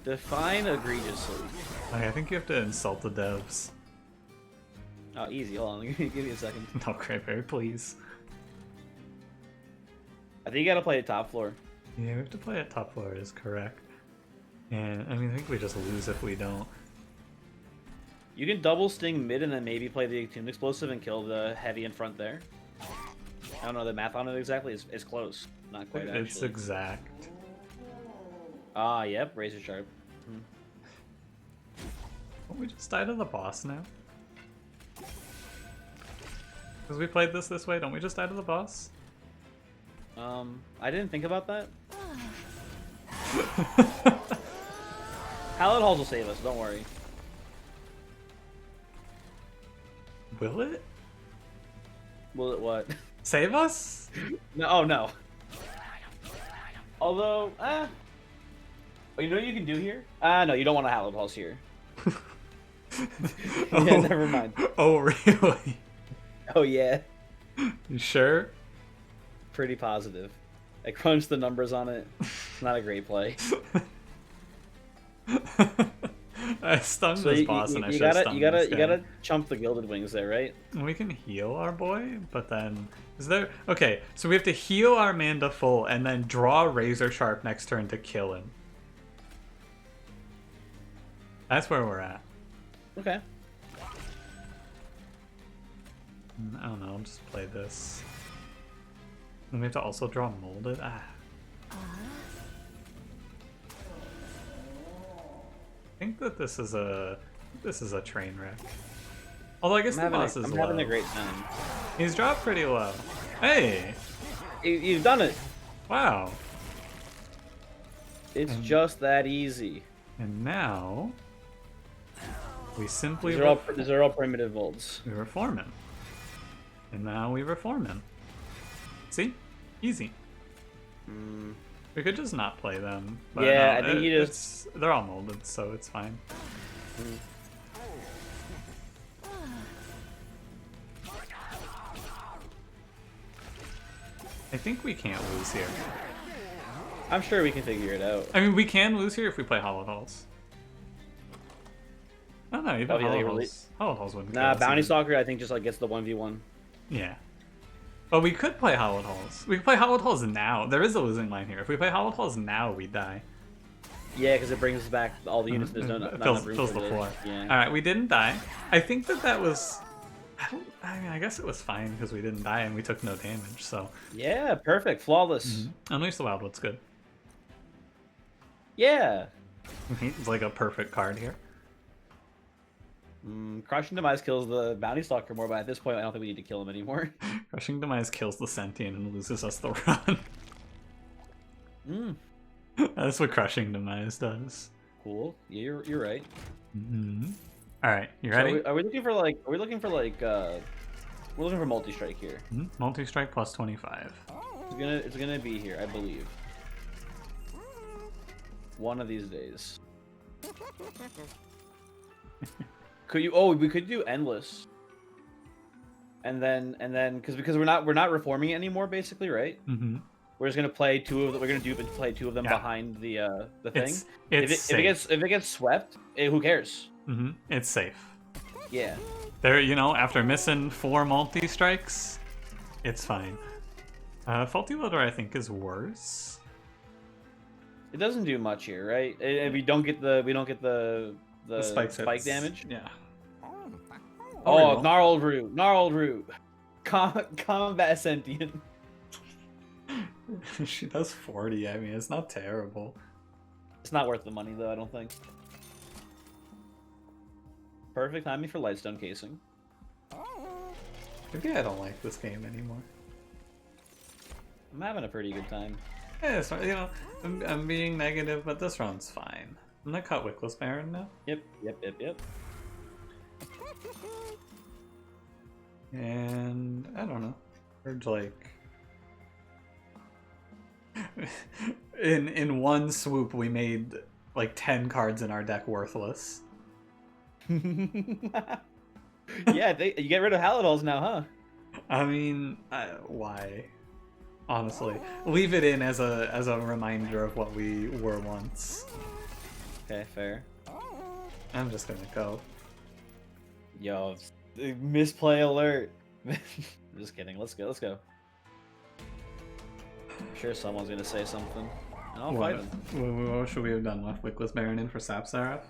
Define egregiously. I think you have to insult the devs. Oh, easy. Hold on. Give me a second. No, Cranberry, please. I think you gotta play the top floor. Yeah, we have to play at top floor is correct. And, I mean, I think we just lose if we don't. You can double sting mid and then maybe play the Attuned Explosive and kill the heavy in front there. I don't know the math on it exactly. It's close. Not quite actually. It's exact. Ah, yep. Razor sharp. Don't we just die to the boss now? Because we played this way, don't we just die to the boss? I didn't think about that. Hallowed Halls will save us. Don't worry. Will it? Will it what? Save us? No. Oh no. Although, oh, you know what you can do here? No, you don't want a Hallowed Halls here. Oh. Yeah, never mind. Oh, really? Oh yeah. You sure? Pretty positive. I crunched the numbers on it. It's not a great play. I stunned So this boss and I should have stunned you this guy. gotta chump the Gilded Wings there, right? We can heal our boy, but then is there? Okay, so we have to heal our Manda full and then draw Razor Sharp next turn to kill him. That's where we're at. Okay. I don't know. I'll just play this. And we have to also draw Molded. Ah. I think that this is a train wreck. Although I guess the boss is I'm low. having a great time. He's dropped pretty low. Hey! You've done it. Wow. It's just that easy. And now we simply These are all primitive molds. we reform him. And now we reform him. See? Easy. We could just not play them. But Yeah, no, I think you just... they're all molded, so it's fine. I think we can't lose here. I'm sure we can figure it out. I mean, we can lose here if we play Hallowed Halls. Oh no, even Oh, yeah, Hallowed Halls wouldn't Nah, kill us Bounty even. Stalker I think just like gets the 1v1. Yeah. But we could play Hallowed Halls. We could play Hallowed Halls now. There is a losing line here. If we play Hallowed Halls now, we die. Yeah, because it brings back all the units. There's not enough room fills for the floor. Yeah. All right, we didn't die. I think that was. I mean, I guess it was fine because we didn't die and we took no damage. So. Yeah, perfect, flawless. Unleash the Wildwood's good. Yeah. It's like a perfect card here. Crushing Demise kills the Bounty Stalker more, but at this point, I don't think we need to kill him anymore. Crushing Demise kills the Sentient and loses us the run. That's what Crushing Demise does. Cool. Yeah, you're right. All right, you ready? So are we looking for like? We're looking for multi-strike here. Multi-strike plus 25. It's gonna be here, I believe. One of these days. Could you? Oh, we could do endless. And then, because we're not reforming it anymore, basically, right? We're just gonna play two of them. We're gonna play two of them behind the thing. If it gets swept, who cares? It's safe. Yeah. There, after missing 4 multi-strikes, it's fine. Faulty Loader, I think, is worse. It doesn't do much here, right? If we don't get the spike damage. Yeah. Oh, gnarled root. Combat sentient. She does 40. I mean, it's not terrible. It's not worth the money though, I don't think. Perfect timing for Lightstone casing. Maybe I don't like this game anymore. I'm having a pretty good time. Yeah, so, I'm being negative, but this run's fine. I'm gonna cut Wickless Baron now. Yep. And I don't know. Or like in one swoop we made like 10 cards in our deck worthless. Yeah, you get rid of Halidals now, huh? I mean, why? Honestly, leave it in as a reminder of what we were once. Okay, fair. I'm just gonna go. Yo, misplay alert. Just kidding. Let's go. I'm sure someone's gonna say something. And I'll fight them. What should we have done? Left Wickless Baron in for Sap Seraph?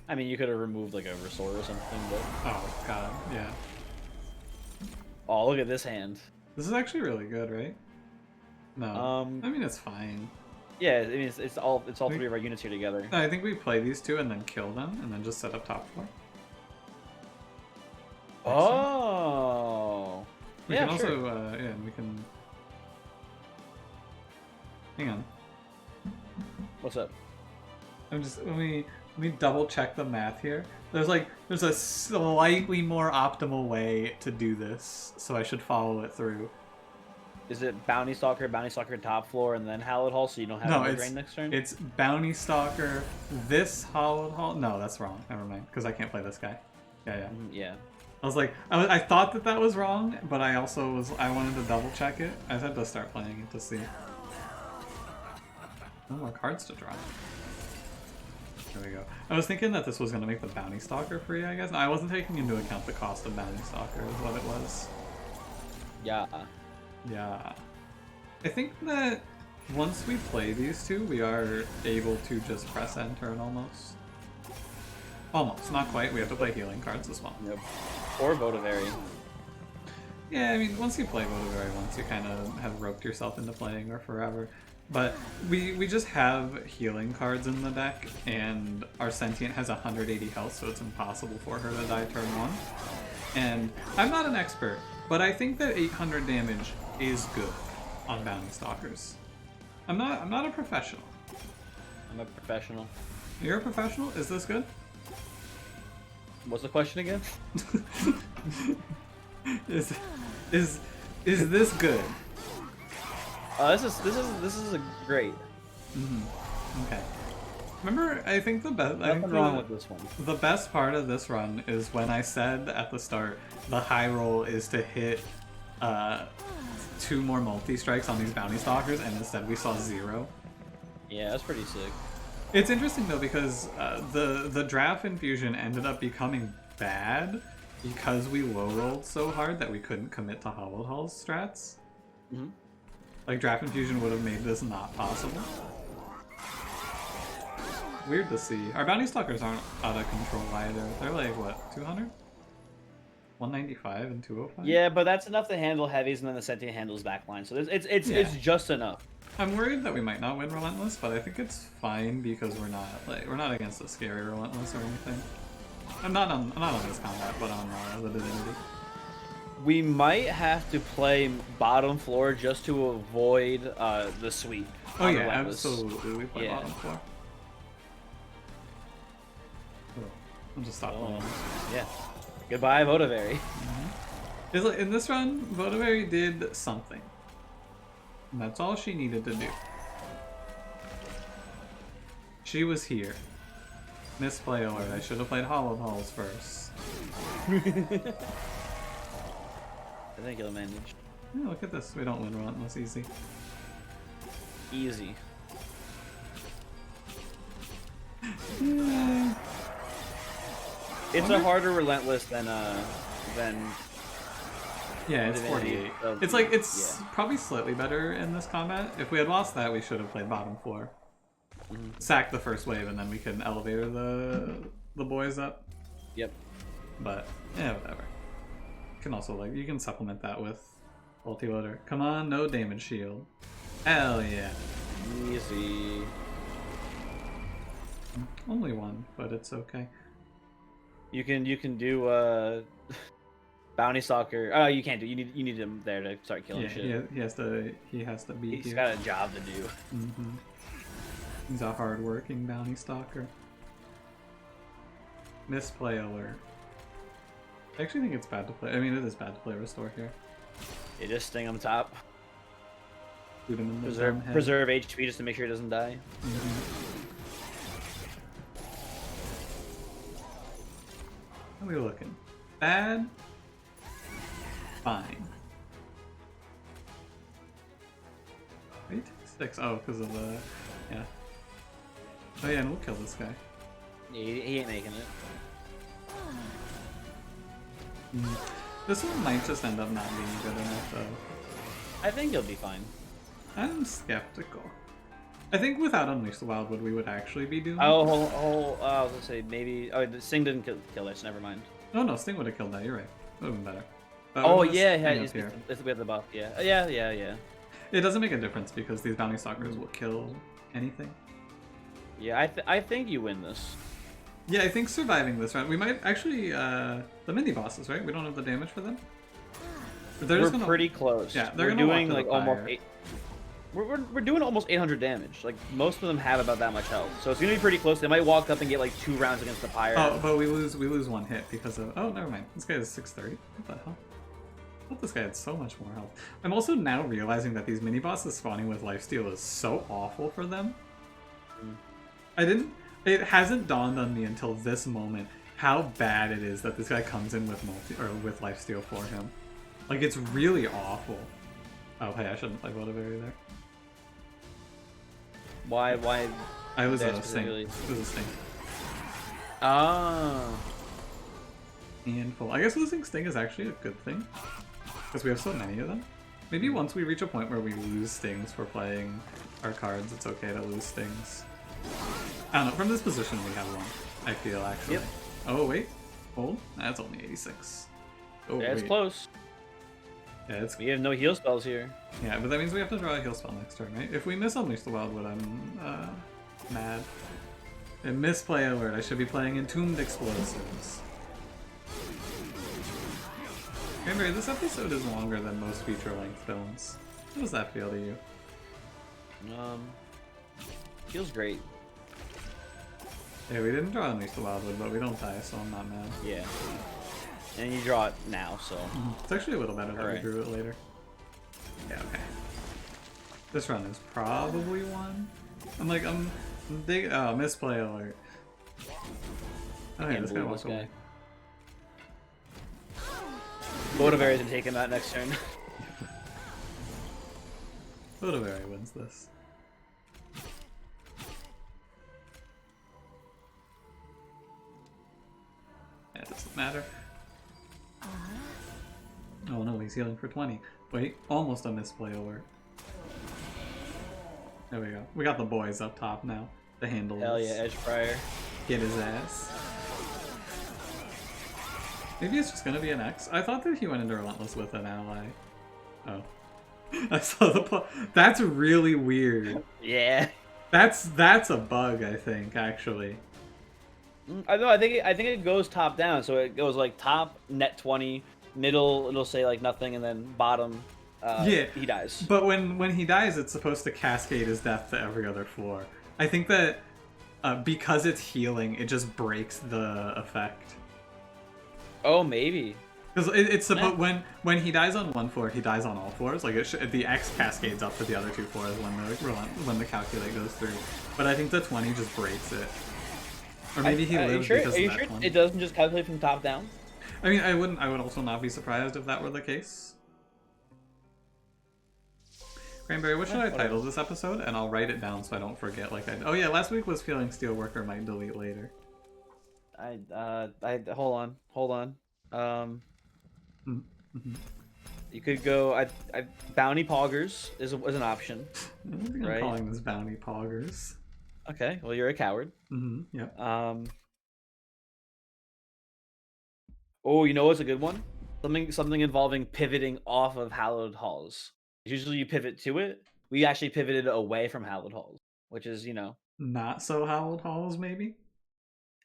I mean, you could have removed like a Restore or something, but... Oh god, yeah. Oh, look at this hand. This is actually really good, right? No. I mean, it's fine. Yeah, I mean it's all three of our units here together. I think we play these two and then kill them and then just set up top 4. Oh. We can also, yeah, we can... Hang on. What's up? I'm just, let me double check the math here. There's a slightly more optimal way to do this, so I should follow it through. Is it Bounty Stalker, top floor, and then Hallowed Hall, so you don't have to drain next turn? It's Bounty Stalker, this Hallowed Hall. No, that's wrong. Never mind, because I can't play this guy. Yeah. Yeah. I was like, I thought that was wrong, but I also I wanted to double check it. I had to start playing it to see. No more cards to draw. There we go. I was thinking that this was going to make the Bounty Stalker free, I guess. No, I wasn't taking into account the cost of Bounty Stalker is what it was. Yeah. Yeah. I think that once we play these two, we are able to just press end turn almost. Almost, not quite. We have to play healing cards as well. Yep. Or Bountiful. Yeah, I mean, once you play Bountiful once, you kind of have roped yourself into playing her forever. But we just have healing cards in the deck, and our Sentient has 180 health, so it's impossible for her to die turn 1. And I'm not an expert, but I think that 800 damage is good on Bounty Stalkers. I'm not a professional. I'm a professional. You're a professional? Is this good? What's the question again? is this good? This is a great. Okay. Remember, I think the best. Nothing wrong with this one. The best part of this run is when I said at the start the high roll is to hit 2 more multi-strikes on these Bounty Stalkers, and instead we saw 0. Yeah, that's pretty sick. It's interesting though because the draft infusion ended up becoming bad because we low rolled so hard that we couldn't commit to Hallowed Hall's strats. Like draft infusion would have made this not possible. Weird to see. Our Bounty Stalkers aren't out of control either. They're like what, 200? 195 and 205? Yeah, but that's enough to handle heavies, and then the Sentient handles backline. So it's just enough. I'm worried that we might not win Relentless, but I think it's fine because we're not against a scary Relentless or anything. I'm not on this combat, but on the Divinity. We might have to play bottom floor just to avoid the sweep. Oh yeah, absolutely. We play bottom floor. Oh, I'll just stop playing. Yeah. Goodbye, Bountiful. In this run, Bountiful did something. And that's all she needed to do. She was here. Misplay alert. I should have played Hallowed Halls first. I think he'll manage. Yeah, look at this. We don't win Relentless easy. Easy. It's a harder Relentless than yeah, it's 48. It's like probably slightly better in this combat. If we had lost that, we should have played bottom floor. Sack the first wave, and then we can elevator the boys up. Yep. But yeah, whatever. You can also you can supplement that with multi-loader. Come on, no damage shield. Hell yeah. Easy. Only one, but it's okay. You can do Bounty Stalker. Oh, you can't do. You need him there to start killing shit. Yeah, he has to be. He's got a job to do. He's a hard-working Bounty Stalker. Misplay alert. I actually think it's bad to play. I mean, it is bad to play Restore here. You just sting him top. Shoot him in the Preserve HP just to make sure he doesn't die. How are we looking? Bad? Fine. Wait, 6. Oh, because of the... Yeah. Oh yeah, and we'll kill this guy. Yeah, he ain't making it. This one might just end up not being good enough, though. I think he'll be fine. I'm skeptical. I think without Unleash the Wildwood, we would actually be doing. I was gonna say maybe. Oh, the Sting didn't kill this. Never mind. No, Sting would have killed that. You're right. Would have been better. But we Oh want this yeah, yeah. thing up here. We have the buff. Yeah, yeah, yeah, yeah. It doesn't make a difference because these bounty stalkers will kill anything. Yeah, I think you win this. Yeah, I think surviving this round, we might actually the mini bosses, right? We don't have the damage for them. They're We're just gonna, pretty close. yeah, they're We're gonna walk doing to the like almost fire. eight. We're doing almost 800 damage. Like most of them have about that much health, so it's gonna be pretty close. They might walk up and get like 2 rounds against the pyre. Oh, but we lose one hit because of, oh, never mind. This guy is 630. What the hell? I thought this guy had so much more health. I'm also now realizing that these mini bosses spawning with lifesteal is so awful for them. It hasn't dawned on me until this moment how bad it is that this guy comes in with with lifesteal for him. Like, it's really awful. Oh, hey, I shouldn't play Bodaberry there. Why? I was there a sting. specifically? It was a sting. Ah. Handful. I guess losing sting is actually a good thing because we have so many of them. Maybe once we reach a point where we lose stings for playing our cards, it's okay to lose stings. I don't know. From this position, we have one. I feel actually. Yep. Oh wait, hold. That's only 86. Oh Yeah, it's wait. close. Yeah, it's We have no heal spells here. yeah, but that means we have to draw a heal spell next turn, right? If we miss Unleash the Wildwood, I'm mad. And misplay alert. I should be playing Entombed Explosives. Cranberry, this episode is longer than most feature-length films. How does that feel to you? Feels great. Yeah, we didn't draw Unleash the Wildwood, but we don't die, so I'm not mad. Yeah. And you draw it now, so. It's actually a little better that we Alright. drew it later. Yeah, okay. This run is probably one. I'm big. Oh, misplay alert. Okay, this guy believe walked this guy. away. Bodaberry isn't taking that next turn. Bodaberry wins this. Yeah, it doesn't matter. Oh no, he's healing for 20. Wait, almost a misplay alert. There we go. We got the boys up top now. The handle. Hell yeah, Edge Prior. Get his ass. Maybe it's just gonna be an X. I thought that he went into Relentless with an ally. Oh. I saw the That's really weird. Yeah. That's a bug, I think, actually. I know. I think it goes top down, so it goes like top net 20, middle it'll say like nothing, and then bottom. Yeah, he dies. But when he dies, it's supposed to cascade his death to every other floor. I think that because it's healing, it just breaks the effect. Oh, maybe. Because it's supposed when he dies on one floor, he dies on all floors. Like the X cascades up to the other 2 floors when the calculate goes through. But I think the 20 just breaks it. Or maybe he lives because Are you of that sure 20. it doesn't just calculate from top down? I mean, I would also not be surprised if that were the case. Cranberry, what should I title this episode? And I'll write it down so I don't forget. Like I. Oh yeah, last week was feeling Steelworker might delete later. Hold on. Mm-hmm. You could go. Bounty Poggers is an option. I don't think Right. I'm calling this Bounty Poggers. Okay, well you're a coward. Mm-hmm. Yep. Oh, you know what's a good one? Something involving pivoting off of Hallowed Halls. Usually you pivot to it. We actually pivoted away from Hallowed Halls, which is, Not so Hallowed Halls, maybe.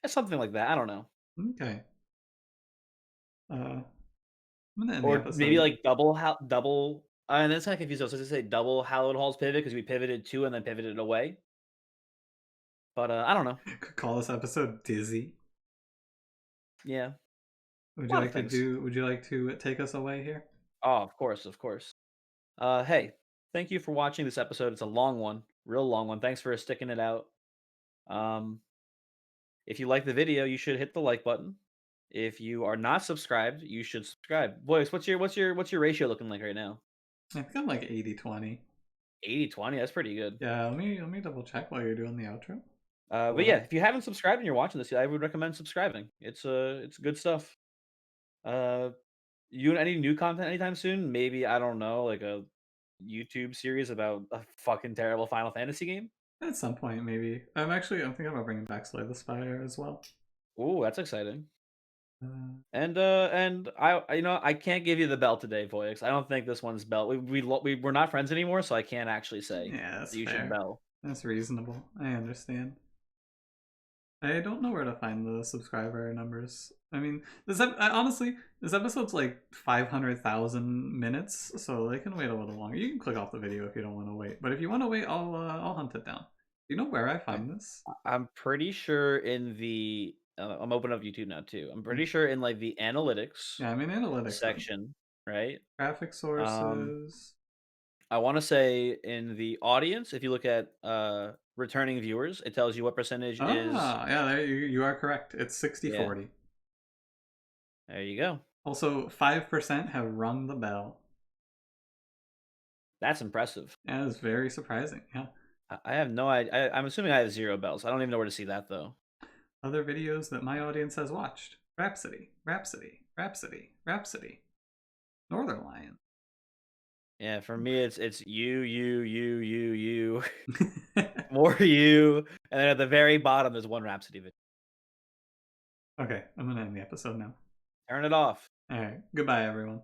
something like that. I don't know. Okay. I'm gonna end the Or episode. maybe like double. And that's kind of confused. I was going to say double Hallowed Halls pivot because we pivoted to and then pivoted away. But I don't know. Could call this episode Dizzy. Yeah. Would A lot of things. Would you like to take us away here? Oh, of course. Hey, thank you for watching this episode. It's a long one, real long one. Thanks for sticking it out. If you like the video, you should hit the like button. If you are not subscribed, you should subscribe. Boys, what's your ratio looking like right now? I think I'm like 80-20. 80-20. That's pretty good. Yeah, let me double check while you're doing the outro. But yeah, if you haven't subscribed and you're watching this, I would recommend subscribing. It's good stuff. You any new content anytime soon? Maybe, I don't know, like a YouTube series about a fucking terrible Final Fantasy game? At some point, maybe. I'm thinking about bringing back Slay the Spire as well. Ooh, that's exciting. And I can't give you the belt today, Voyix. I don't think this one's belt. We're not friends anymore, so I can't actually say Yeah, that's that you should fair. bell. That's reasonable. I understand. I don't know where to find the subscriber numbers. I mean, honestly, this episode's like 500,000 minutes, so they can wait a little longer. You can click off the video if you don't want to wait, but if you want to wait, I'll hunt it down. Do you know where I I'm find this? I'm pretty sure in the I'm opening up YouTube now too. I'm pretty sure in like the analytics Yeah, I'm in analytics then. section, right? Graphic Um, sources. I want to say in the audience, if you look at returning viewers, it tells you what percentage is. Ah, yeah, there you are correct. It's 60 Yeah, 40. there you go. Also, 5% have rung the bell. That's impressive. That is very surprising. Yeah. I have no idea. I'm assuming I have 0 bells. I don't even know where to see that though. Other videos that my audience has watched: Rhapsody, Rhapsody, Rhapsody, Rhapsody, Northern Lion. Yeah, for me, it's you, more you, and then at the very bottom there's one Rhapsody video. Okay, I'm gonna end the episode now. Turn it off. All right, goodbye, everyone.